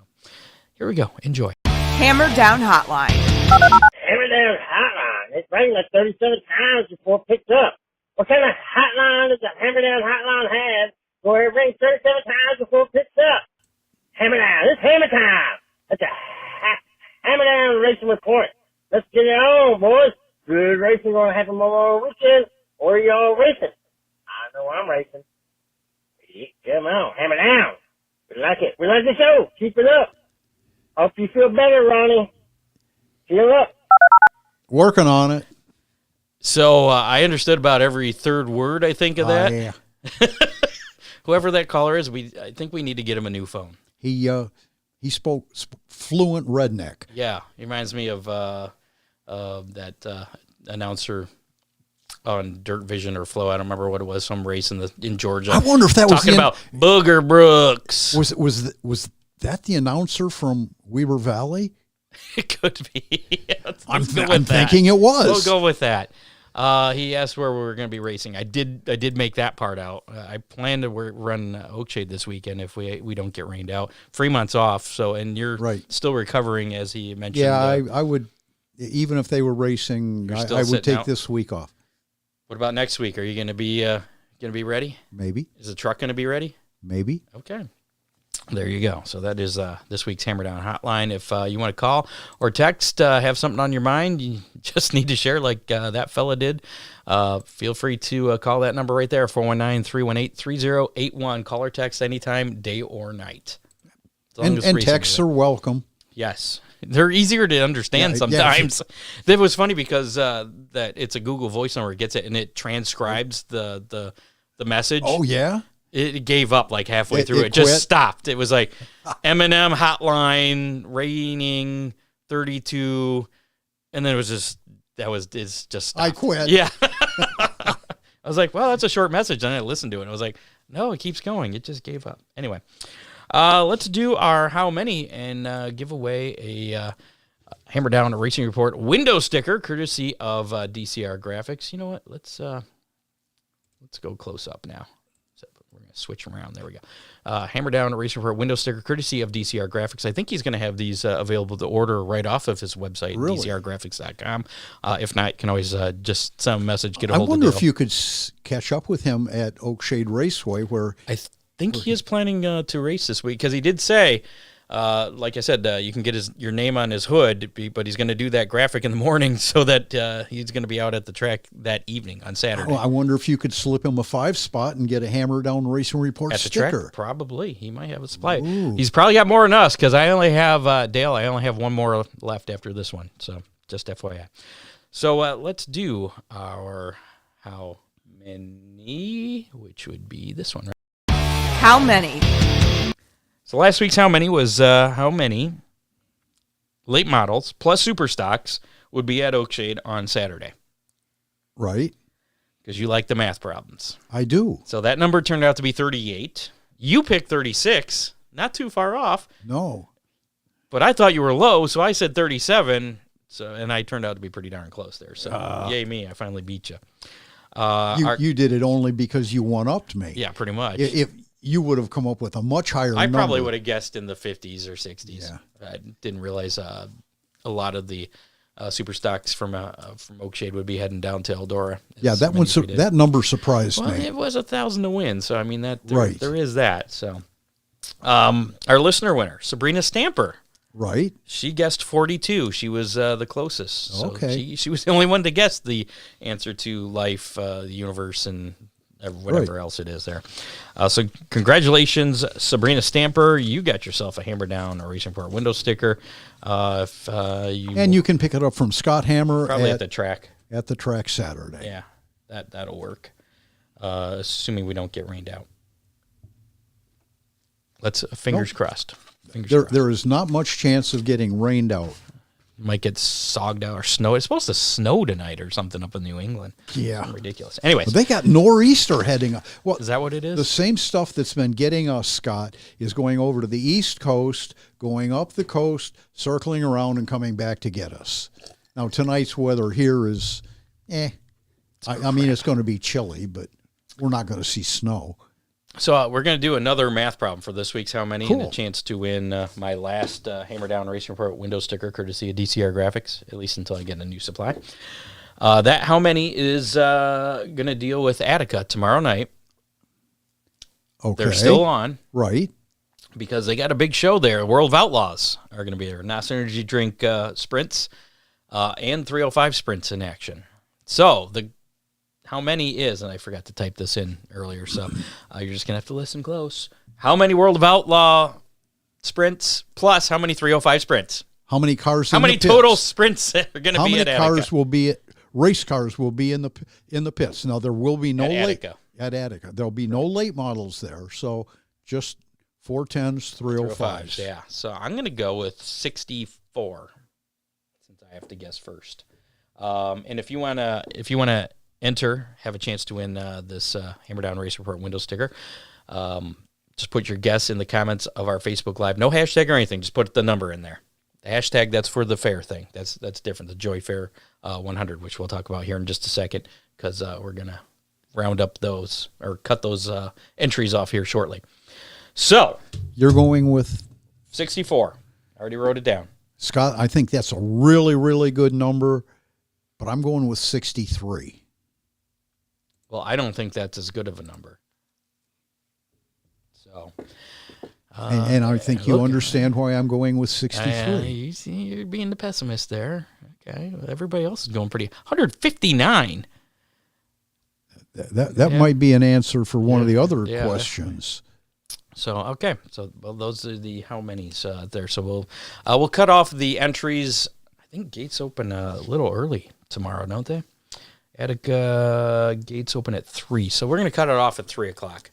here we go. Enjoy. Hammer Down Hotline. Hammer Down Hotline. It's rang like 37 times before it picked up. What kind of hotline does the Hammer Down Hotline have where it rings 37 times before it picks up? Hammer Down. It's hammer time. It's a Hammer Down Racing Report. Let's get it on, boys. Good racing going to happen Memorial Weekend. Or y'all racing? I know I'm racing. Come on. Hammer Down. We like it. We like the show. Keep it up. Hope you feel better, Ronnie. Feel up. Working on it. So I understood about every third word, I think, of that. Yeah. Whoever that caller is, I think we need to get him a new phone. He spoke fluent redneck. Yeah, he reminds me of that announcer on Dirt Vision or Flow. I don't remember what it was. Some race in Georgia. I wonder if that was talking about Booger Brooks. Was that the announcer from Weber Valley? It could be. I'm thinking it was. We'll go with that. He asked where we were going to be racing. I did make that part out. I plan to run Oakshade this weekend if we don't get rained out. Fremont's off, so and you're still recovering, as he mentioned. Yeah, I would, even if they were racing, I would take this week off. What about next week? Are you going to be ready? Maybe. Is the truck going to be ready? Maybe. Okay. There you go. So that is this week's Hammer Down Hotline. If you want to call or text, have something on your mind, you just need to share like that fella did, feel free to call that number right there, 419-318-3081. Call or text anytime, day or night. And texts are welcome. Yes. They're easier to understand sometimes. It was funny because that it's a Google voice number. It gets it, and it transcribes the message. Oh, yeah? It gave up like halfway through. It just stopped. It was like M&M hotline, raining, 32, and then it was just, it's just stopped. I quit. Yeah. I was like, well, that's a short message. And I listened to it, and I was like, no, it keeps going. It just gave up. Anyway, let's do our how many and give away a Hammer Down Racing Report window sticker, courtesy of DCR Graphics. You know what? Let's go close up now. We're going to switch them around. There we go. Hammer Down Racing Report window sticker, courtesy of DCR Graphics. I think he's going to have these available to order right off of his website, DCRgraphics.com. If not, you can always just send a message, get a hold of him. I wonder if you could catch up with him at Oakshade Raceway, where I think he is planning to race this week, because he did say, like I said, you can get your name on his hood, but he's going to do that graphic in the morning so that he's going to be out at the track that evening on Saturday. Oh, I wonder if you could slip him a 5 spot and get a Hammer Down Racing Report at the sticker. Track? Probably. He might have a supply. Ooh. He's probably got more than us, because I only have, Dale, I only have one more left after this one. So just FYI. So let's do our how many, which would be this one, right? How many? So last week's how many was how many late models plus super stocks would be at Oakshade on Saturday? Right. Because you like the math problems. I do. So that number turned out to be 38. You picked 36. Not too far off. No. But I thought you were low, so I said 37. And I turned out to be pretty darn close there. So yay me, I finally beat you. You did it only because you one-upped me. Yeah, pretty much. If you would have come up with a much higher number. I probably would have guessed in the 50s or 60s. Yeah. I didn't realize a lot of the super stocks from Oakshade would be heading down to Eldora. Yeah, that number surprised me. It was 1,000 to win, so I mean right. There is that. So, our listener winner, Sabrina Stamper. Right. She guessed 42. She was the closest. So okay. She was the only one to guess the answer to life, the universe, and whatever else it is there. So congratulations, Sabrina Stamper. You got yourself a Hammer Down or Racing Report window sticker. You can pick it up from Scott Hammer. Probably at the track. At the track Saturday. Yeah, that'll work. Assuming we don't get rained out. Let's fingers crossed. There is not much chance of getting rained out. Might get sogged out or snow. It's supposed to snow tonight or something up in New England. Yeah. Ridiculous. Anyways. Well, they got nor'easter heading up. Well, is that what it is? The same stuff that's been getting us, Scott, is going over to the East Coast, going up the coast, circling around, and coming back to get us. Now, tonight's weather here is, I mean, it's going to be chilly, but we're not going to see snow. So we're going to do another math problem for this week's How Many, cool. and a chance to win my last Hammer Down Racing Report window sticker, courtesy of DCR Graphics, at least until I get a new supply. That How Many is going to deal with Attica tomorrow night. Okay. They're still on. Right. Because they got a big show there. World of Outlaws are going to be there. NOS Energy Drink sprints and 305 sprints in action. So the How Many is, and I forgot to type this in earlier, so you're just going to have to listen close. How many World of Outlaw sprints plus how many 305 sprints? How many cars How many total sprints are going to be at Attica? How many cars will be race cars will be in the pits? Now there will be no at Attica. There'll be no late models there, so just 410s, 305s. Yeah. So I'm going to go with 64 since I have to guess first. And if you want to enter, have a chance to win this Hammer Down Race Report window sticker. Just put your guess in the comments of our Facebook Live. No hashtag or anything. Just put the number in there. The hashtag, that's for the fair thing. That's different. The Joy Fair 100, which we'll talk about here in just a second, because we're going to round up those or cut those entries off here shortly. So you're going with 64. I already wrote it down. Scott, I think that's a really, really good number, but I'm going with 63. Well, I don't think that's as good of a number. So, and I think you understand why I'm going with 63. You see, you're being the pessimist there. Okay, everybody else is going pretty. 159. That might be an answer for one of the other questions. So okay, those are the how many's there. So we'll cut off the entries. I think gates open a little early tomorrow, don't they? Attica gates open at 3, so we're going to cut it off at 3 o'clock.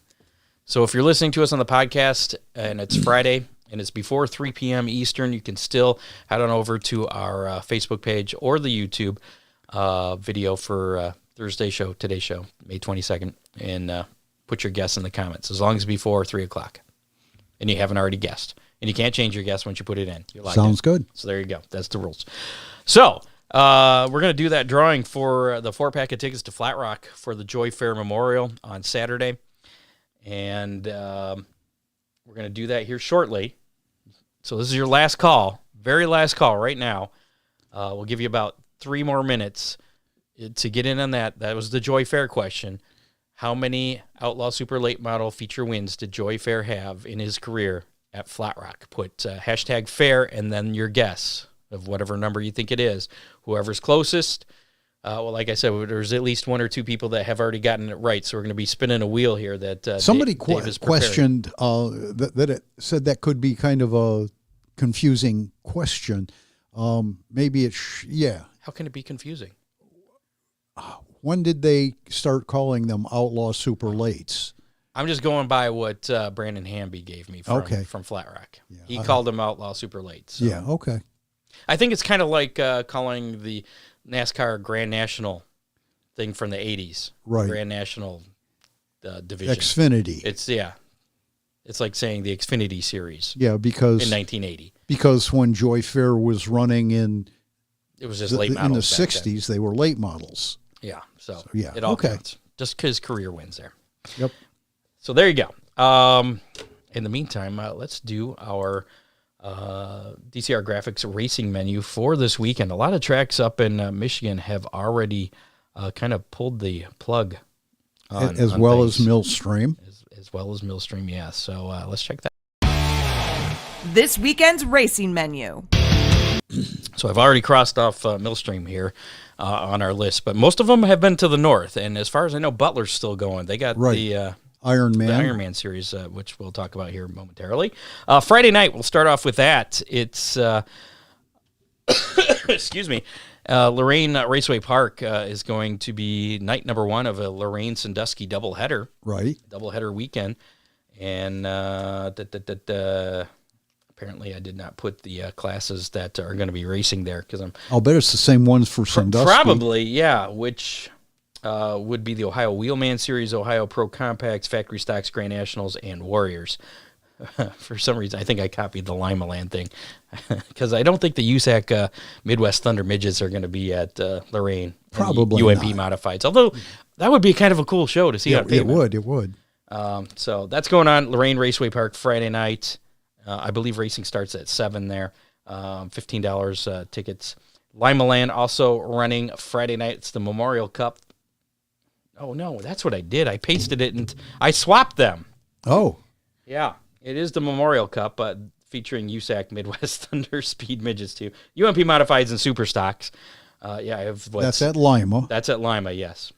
So if you're listening to us on the podcast and it's Friday and it's before 3 p.m. Eastern, you can still head on over to our Facebook page or the YouTube video for today's show, May 22nd, and put your guess in the comments, as long as before 3 o'clock, and you haven't already guessed. And you can't change your guess once you put it in. You're Sounds good. So there you go. That's the rules. So we're going to do that drawing for the 4-pack of tickets to Flat Rock for the Joy Fair Memorial on Saturday. And we're going to do that here shortly. So this is your last call, very last call right now. We'll give you about 3 more minutes to get in on that. That was the Joy Fair question. How many Outlaw Super Late Model feature wins did Joy Fair have in his career at Flat Rock? Put hashtag fair and then your guess of whatever number you think it is. Whoever's closest, well, like I said, there's at least 1 or 2 people that have already gotten it right, so we're going to be spinning a wheel here. That somebody Dave is questioned that it said that could be kind of a confusing question. Maybe it's How can it be confusing? When did they start calling them Outlaw Super Lates? I'm just going by what Brandon Hamby gave me from Flat Rock. Yeah, he called them Outlaw Super Late. So. Yeah, okay. I think it's kind of like calling the NASCAR Grand National thing from the 80s. Right. Grand National division. Xfinity. It's like saying the Xfinity Series. Yeah, because in 1980. Because when Joy Fair was running it was just late models in the 60s, they were late models. Yeah, so yeah, it all counts. Just because career wins there. Yep. So there you go. In the meantime, let's do our DCR Graphics racing menu for this weekend. A lot of tracks up in Michigan have already kind of pulled the plug on as well as Millstream. As well as Millstream, yeah. So let's check that. This weekend's racing menu. So I've already crossed off Millstream here on our list, but most of them have been to the north. And as far as I know, Butler's still going. They got the Ironman series, which we'll talk about here momentarily. Friday night, we'll start off with that. It's, excuse me, Lorain Raceway Park is going to be night number one of a Lorain-Sandusky doubleheader. Right. Doubleheader weekend. And apparently I did not put the classes that are going to be racing there because I'll bet it's the same ones for Sandusky. Probably, yeah, which would be the Ohio Wheelman Series, Ohio Pro Compacts, Factory Stocks, Grand Nationals, and Warriors. For some reason, I think I copied the Lima Land thing because I don't think the USAC Midwest Thunder Midgets are going to be at Lorain. Probably UMP not. Modifieds, although that would be kind of a cool show to see. Yeah, it would. So that's going on Lorain Raceway Park Friday night. I believe racing starts at 7 there. $15 tickets. Lima Land also running Friday night. It's the Memorial Cup. Oh, no, that's what I did. I pasted it and I swapped them. Oh. Yeah, it is the Memorial Cup, featuring USAC Midwest Thunder Speed Midgets too. UMP Modifieds and Super Stocks. I have that's at Lima. That's at Lima, yes.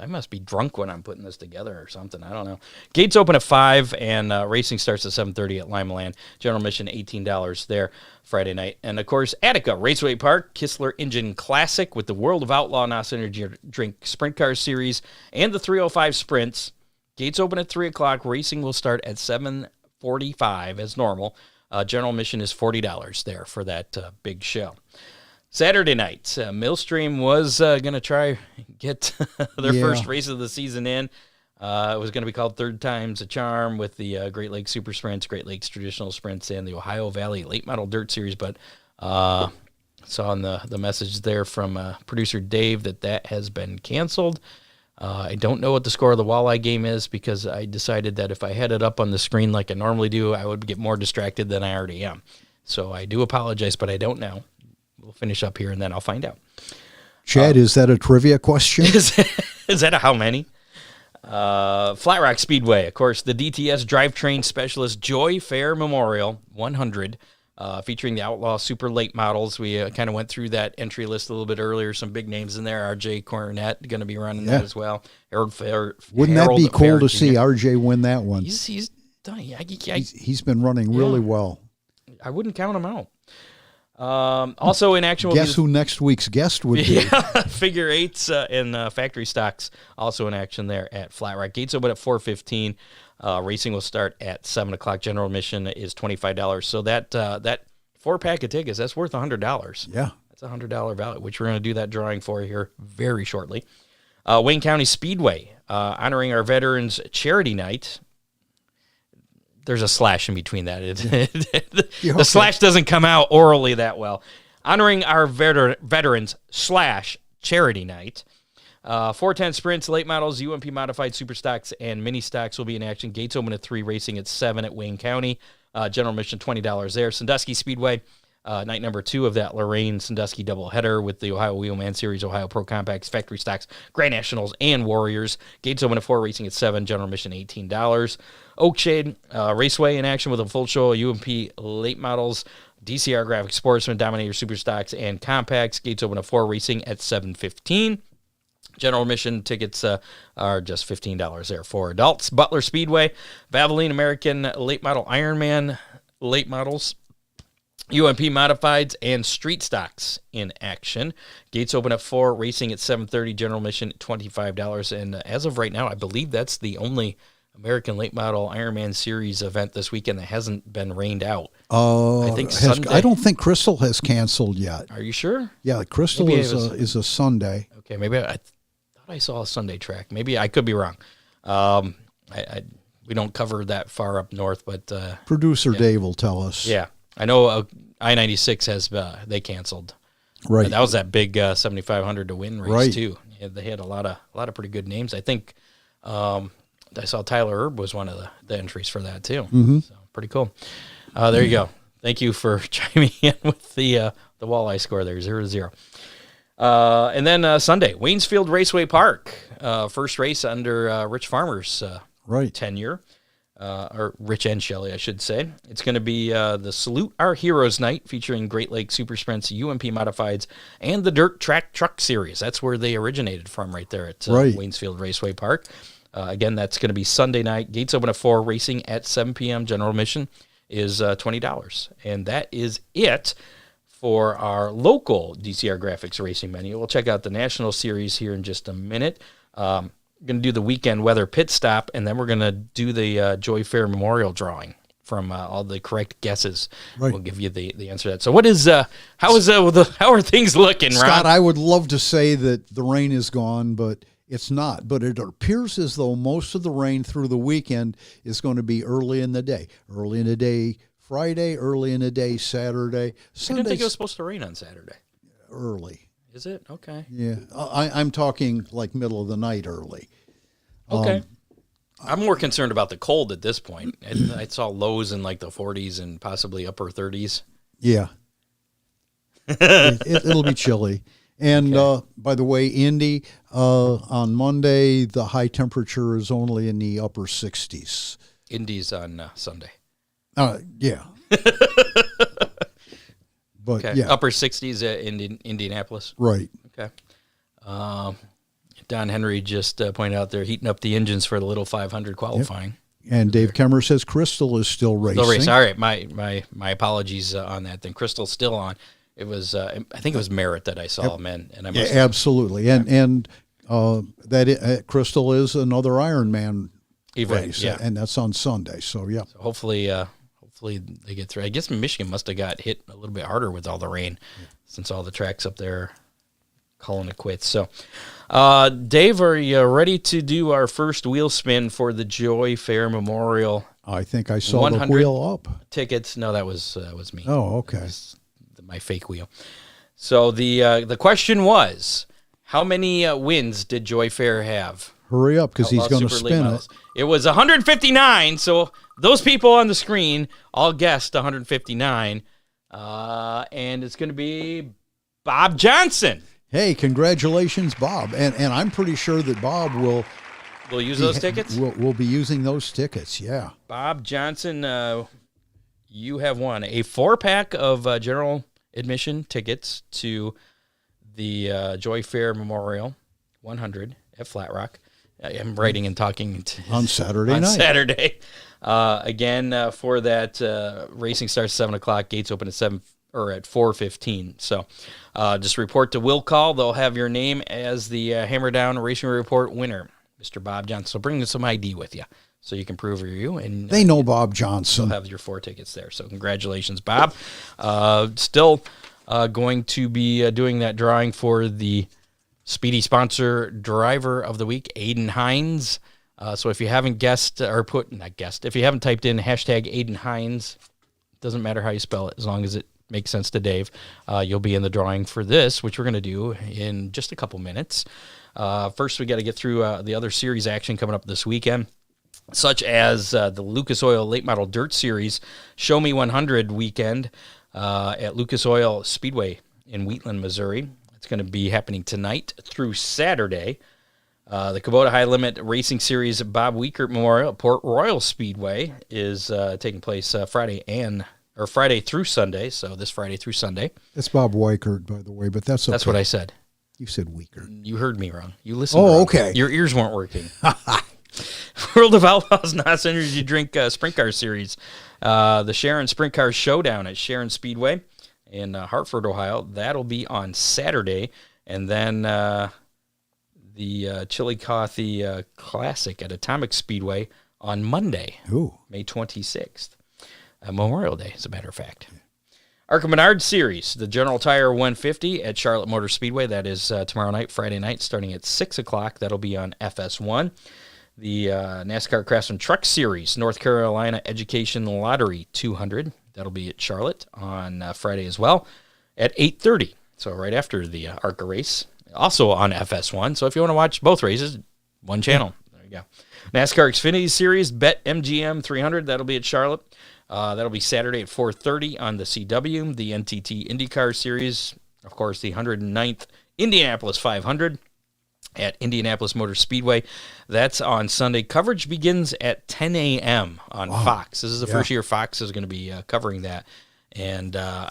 I must be drunk when I'm putting this together or something. I don't know. Gates open at 5, and racing starts at 7:30 at Lima Land. General admission, $18 there Friday night. And, of course, Attica Raceway Park, Kistler Engine Classic with the World of Outlaw NOS Energy Drink Sprint Car Series and the 305 Sprints. Gates open at 3 o'clock. Racing will start at 7:45 as normal. General admission is $40 there for that big show. Saturday night, Millstream was going to try get their first race of the season in. It was going to be called Third Time's a Charm with the Great Lakes Super Sprints, Great Lakes Traditional Sprints, and the Ohio Valley Late Model Dirt Series. But saw on the message there from producer Dave that has been canceled. I don't know what the score of the walleye game is because I decided that if I had it up on the screen like I normally do, I would get more distracted than I already am. So I do apologize, but I don't know. We'll finish up here, and then I'll find out. Chad, is that a trivia question? Is that a how many? Flat Rock Speedway, of course, the DTS Drivetrain Specialist Joy Fair Memorial 100, featuring the Outlaw Super Late models. We kind of went through that entry list a little bit earlier. Some big names in there. RJ Cornett going to be running that as well. Wouldn't that be cool to see RJ win that one? He's done. He's been running really well. I wouldn't count him out. Also in action, guess who next week's guest would be? Figure eights and factory stocks also in action there at Flat Rock. Gates open at 4:15. Racing will start at 7 o'clock. General admission is $25. So that 4-pack of tickets, that's worth $100. Yeah, that's a $100 value, which we're going to do that drawing for here very shortly. Wayne County Speedway, honoring our veterans charity night. There's a slash in between that. The slash doesn't come out orally that well. Honoring our veterans / charity night. 410 sprints, late models, UMP modified super stocks, and mini stocks will be in action. Gates open at 3, racing at 7 at Wayne County. General admission $20 there. Sandusky Speedway, night number 2 of that Lorain-Sandusky doubleheader with the Ohio Wheelman Series, Ohio Pro Compacts, Factory Stocks, Grand Nationals, and Warriors. Gates open at 4, racing at 7. General admission $18. Oakshade Raceway in action with a full show of UMP late models, DCR Graphic Sportsman, Dominator Super Stocks, and Compacts. Gates open at 4, racing at 7:15. General admission tickets are just $15 there for adults. Butler Speedway, Valvoline American Late Model Ironman late models. UMP Modifieds and Street Stocks in action. Gates open at 4, racing at 7:30, general admission $25. And as of right now, I believe that's the only American Late Model Ironman Series event this weekend that hasn't been rained out. I think Sunday. I don't think Crystal has canceled yet. Are you sure? Yeah, Crystal is a Sunday. Okay, maybe I thought I saw a Sunday track. Maybe I could be wrong. We don't cover that far up north, but Producer Dave will tell us. Yeah, I know I-96 has they canceled. Right, that was that big 7,500 to win race right. too. Yeah, they had a lot of pretty good names. I think I saw Tyler Erb was one of the entries for that too. Mm-hmm. So pretty cool. There you go. Thank you for chiming in with the walleye score there, 0-0. And then Sunday, Waynesfield Raceway Park, first race under Rich Farmer's tenure, or Rich and Shelley, I should say. It's going to be the Salute Our Heroes Night, featuring Great Lakes Super Sprints, UMP Modifieds, and the Dirt Track Truck Series. That's where they originated from, right there at Waynesfield Raceway Park. Again, that's going to be Sunday night. Gates open at 4, racing at 7 p.m. General admission is $20. And that is it for our local DCR Graphics racing menu. We'll check out the National Series here in just a minute. We're going to do the weekend weather pit stop, and then we're going to do the Joy Fair Memorial drawing from all the correct guesses. Right. We'll give you the answer to that. So what is how are things looking, Ron? Scott, I would love to say that the rain is gone, but it's not. But it appears as though most of the rain through the weekend is going to be early in the day. Early in the day Friday, early in the day Saturday. I didn't think it was supposed to rain on Saturday. Early. Is it? Okay. Yeah. I'm talking like middle of the night early. Okay. I'm more concerned about the cold at this point. I saw lows in like the 40s and possibly upper 30s. Yeah. It'll be chilly. And by the way, Indy, on Monday, the high temperature is only in the upper 60s. Indy's on Sunday. Yeah. But okay. yeah. Upper 60s at Indianapolis. Right. Okay. Don Henry just pointed out they're heating up the engines for the Little 500 qualifying. Yep. And Dave Kemmer says Crystal is still racing. Still racing. All right. My apologies on that. Then Crystal's still on. It was I think it was Merritt that I saw him in, and I must absolutely. And Crystal is another Ironman race, and that's on Sunday. So yeah. So hopefully they get through. I guess Michigan must have got hit a little bit harder with all the rain, since all the tracks up there calling it quits. So, Dave, are you ready to do our first wheel spin for the Joy Fair Memorial? I think I saw the wheel up. Tickets. No, that was me. Oh, okay. My fake wheel. So the question was, how many wins did Joy Fair have? Hurry up, because he's going to spin it. It was 159. So those people on the screen all guessed 159, and it's going to be Bob Johnson. Hey, congratulations, Bob! And I'm pretty sure that Bob will use those tickets. We'll be using those tickets. Yeah, Bob Johnson, you have won a 4-pack of general admission tickets to the Joy Fair Memorial 100 at Flat Rock. I'm writing and talking on Saturday night. Saturday. Again, for that, racing starts 7 o'clock. Gates open at 4:15. So just report to Will Call. They'll have your name as the Hammer Down Racing Report winner, Mr. Bob Johnson. So bring some ID with you so you can prove you. And they know Bob Johnson. You'll have your 4 tickets there. So congratulations, Bob. Still going to be doing that drawing for the Speedy Sponsor Driver of the Week, Aiden Hines. So if you haven't if you haven't typed in hashtag Aiden Hines, doesn't matter how you spell it, as long as it makes sense to Dave, you'll be in the drawing for this, which we're going to do in just a couple minutes. First, we got to get through the other series action coming up this weekend, such as the Lucas Oil Late Model Dirt Series Show Me 100 weekend at Lucas Oil Speedway in Wheatland, Missouri. It's going to be happening tonight through Saturday. The Kubota High Limit Racing Series Bob Wiekert Memorial at Port Royal Speedway is taking place Friday through Sunday. So this Friday through Sunday. It's Bob Wiekert, by the way, but that's okay. That's what I said. You said Wiekert. You heard me wrong. You listened wrong. Okay. Your ears weren't working. World of Outlaws NOS Energy Drink Sprint Car Series. The Sharon Sprint Car Showdown at Sharon Speedway in Hartford, Ohio. That'll be on Saturday. And then the Chillicothe Classic at Atomic Speedway on Monday, May 26th. Memorial Day, as a matter of fact. ARCA Menards Series, the General Tire 150 at Charlotte Motor Speedway. That is tomorrow night, Friday night, starting at 6 o'clock. That'll be on FS1. The NASCAR Craftsman Truck Series, North Carolina Education Lottery 200. That'll be at Charlotte on Friday as well at 8:30. So right after the ARCA race. Also on FS1. So if you want to watch both races, one channel. There you go. NASCAR Xfinity Series, Bet MGM 300. That'll be at Charlotte. That'll be Saturday at 4:30 on the CW. The NTT IndyCar Series, of course, the 109th Indianapolis 500 at Indianapolis Motor Speedway. That's on Sunday. Coverage begins at 10 a.m. on Fox. This is the first year Fox is going to be covering that. And I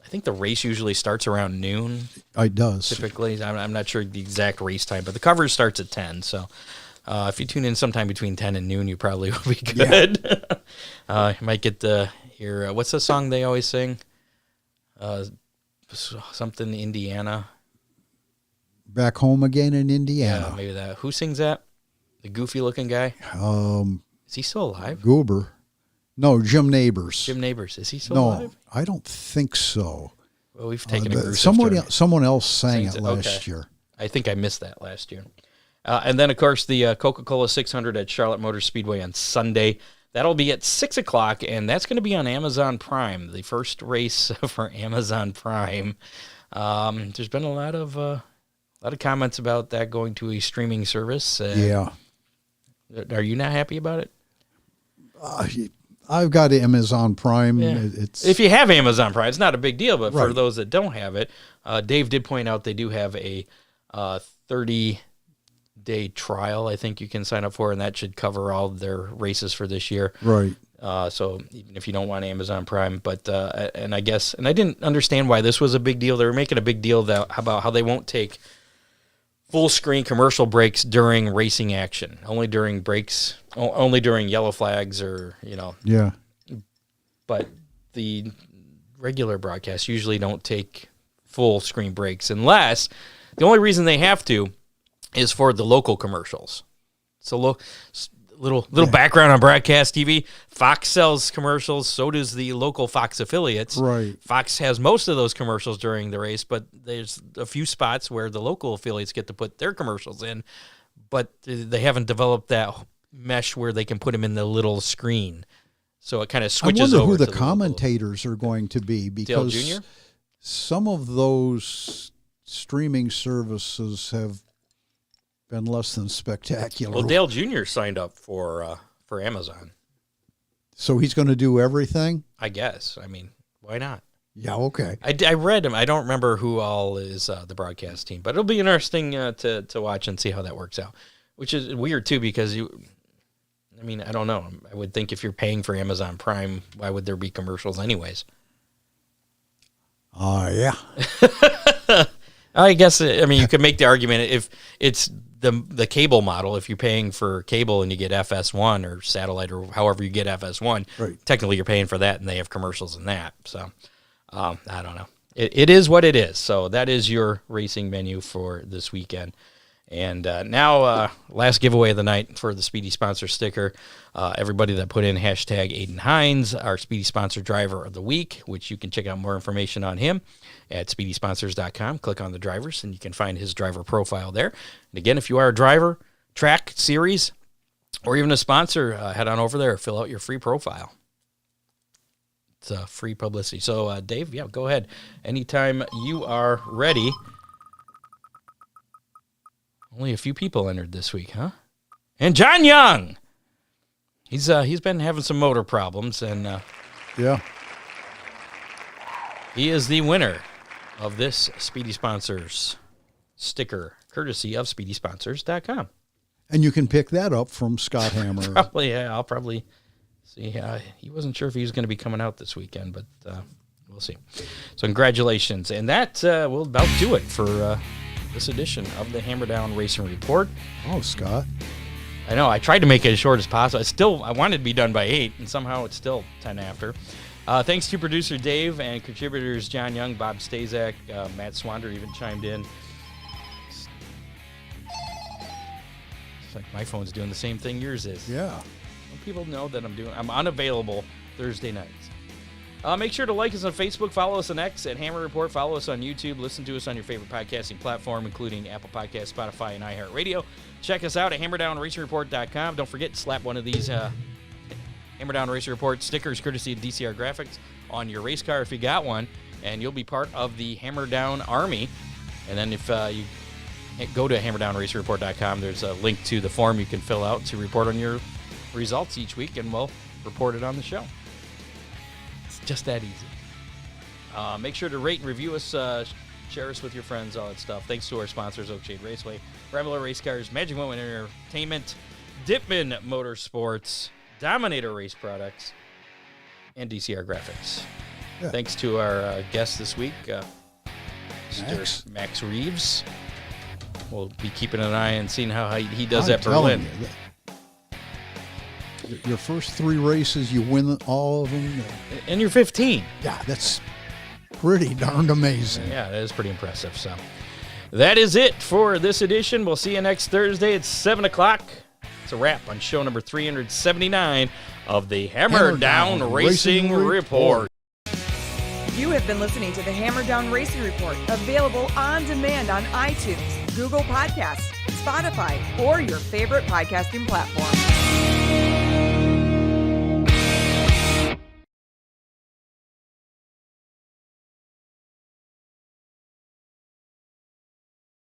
think the race usually starts around noon. It does. Typically. I'm not sure the exact race time, but the coverage starts at 10. So if you tune in sometime between 10 and noon, you probably will be good. You might get to hear, what's the song they always sing? Something Indiana. Back home again in Indiana. Yeah, maybe that. Who sings that? The goofy-looking guy? Is he still alive? Goober. No, Jim Neighbors. Jim Neighbors. Is he still alive? No, I don't think so. Well, we've taken a gruesome someone else sang it last year. I think I missed that last year. And then, of course, the Coca-Cola 600 at Charlotte Motor Speedway on Sunday. That'll be at 6 o'clock, and that's going to be on Amazon Prime, the first race for Amazon Prime. There's been a lot of comments about that going to a streaming service. Yeah. Are you not happy about it? I've got Amazon Prime. Yeah. If you have Amazon Prime, it's not a big deal, but for those that don't have it, Dave did point out they do have a 30-day trial, I think you can sign up for, and that should cover all their races for this year. Right. So even if you don't want Amazon Prime, but and I didn't understand why this was a big deal. They were making a big deal about how they won't take full screen commercial breaks during racing action, only during breaks, only during yellow flags or, Yeah. But the regular broadcasts usually don't take full screen breaks unless the only reason they have to is for the local commercials. So little background on broadcast TV. Fox sells commercials, so does the local Fox affiliates. Right. Fox has most of those commercials during the race, but there's a few spots where the local affiliates get to put their commercials in, but they haven't developed that mesh where they can put them in the little screen. So it kind of switches over. I wonder who to the commentators are going to be, because Dale Jr.? Some of those streaming services have been less than spectacular. Well, Dale Jr. signed up for Amazon. So he's going to do everything? I guess. I mean, why not? Yeah, okay. I read him. I don't remember who all is the broadcast team, but it'll be interesting to watch and see how that works out, which is weird, too, because I don't know. I would think if you're paying for Amazon Prime, why would there be commercials anyways? Yeah. I guess, you could make the argument if it's the cable model, if you're paying for cable and you get FS1 or satellite or however you get FS1, right, technically you're paying for that and they have commercials in that. So, I don't know. It is what it is. So that is your racing menu for this weekend. And now, last giveaway of the night for the Speedy Sponsor sticker. Everybody that put in hashtag Aiden Hines, our Speedy Sponsor Driver of the Week, which you can check out more information on him at speedysponsors.com. Click on the drivers, and you can find his driver profile there. And again, if you are a driver, track, series, or even a sponsor, head on over there, fill out your free profile. It's free publicity. So, Dave, go ahead. Anytime you are ready. Only a few people entered this week, huh? And John Young, he's been having some motor problems, and yeah, he is the winner of this Speedy Sponsors sticker, courtesy of SpeedySponsors.com. And you can pick that up from Scott Hammer. Probably, yeah. I'll probably see. He wasn't sure if he was going to be coming out this weekend, but we'll see. So congratulations, and that will about do it for this edition of the Hammer Down Racing Report. Oh, Scott. I know. I tried to make it as short as possible. I wanted to be done by 8, and somehow it's still 10 after. Thanks to producer Dave and contributors John Young, Bob Stazak, Matt Swander even chimed in. It's like my phone's doing the same thing yours is. Yeah. Well, people know that I'm unavailable Thursday nights. Make sure to like us on Facebook, follow us on X at Hammer Report, follow us on YouTube, listen to us on your favorite podcasting platform, including Apple Podcasts, Spotify, and iHeartRadio. Check us out at HammerdownRacingReport.com. Don't forget to slap one of these Hammer Down Racing Report stickers courtesy of DCR Graphics on your race car if you got one, and you'll be part of the Hammer Down Army. And then if you go to HammerdownRacingReport.com, there's a link to the form you can fill out to report on your results each week, and we'll report it on the show. It's just that easy. Make sure to rate and review us, share us with your friends, all that stuff. Thanks to our sponsors, Oakshade Raceway, Rambler Race Cars, Magic Moment Entertainment, Dipman Motorsports, Dominator Race Products, and DCR Graphics. Yeah. Thanks to our guest this week, Mr. Max Reaves. We'll be keeping an eye and seeing how he does at Berlin. Your first 3 races, you win all of them. And you're 15. Yeah, that's pretty darned amazing. Yeah, that is pretty impressive. So that is it for this edition. We'll see you next Thursday at 7 o'clock. It's a wrap on show number 379 of the Hammer Down Racing Report. You have been listening to the Hammer Down Racing Report, available on demand on iTunes, Google Podcasts, Spotify, or your favorite podcasting platform.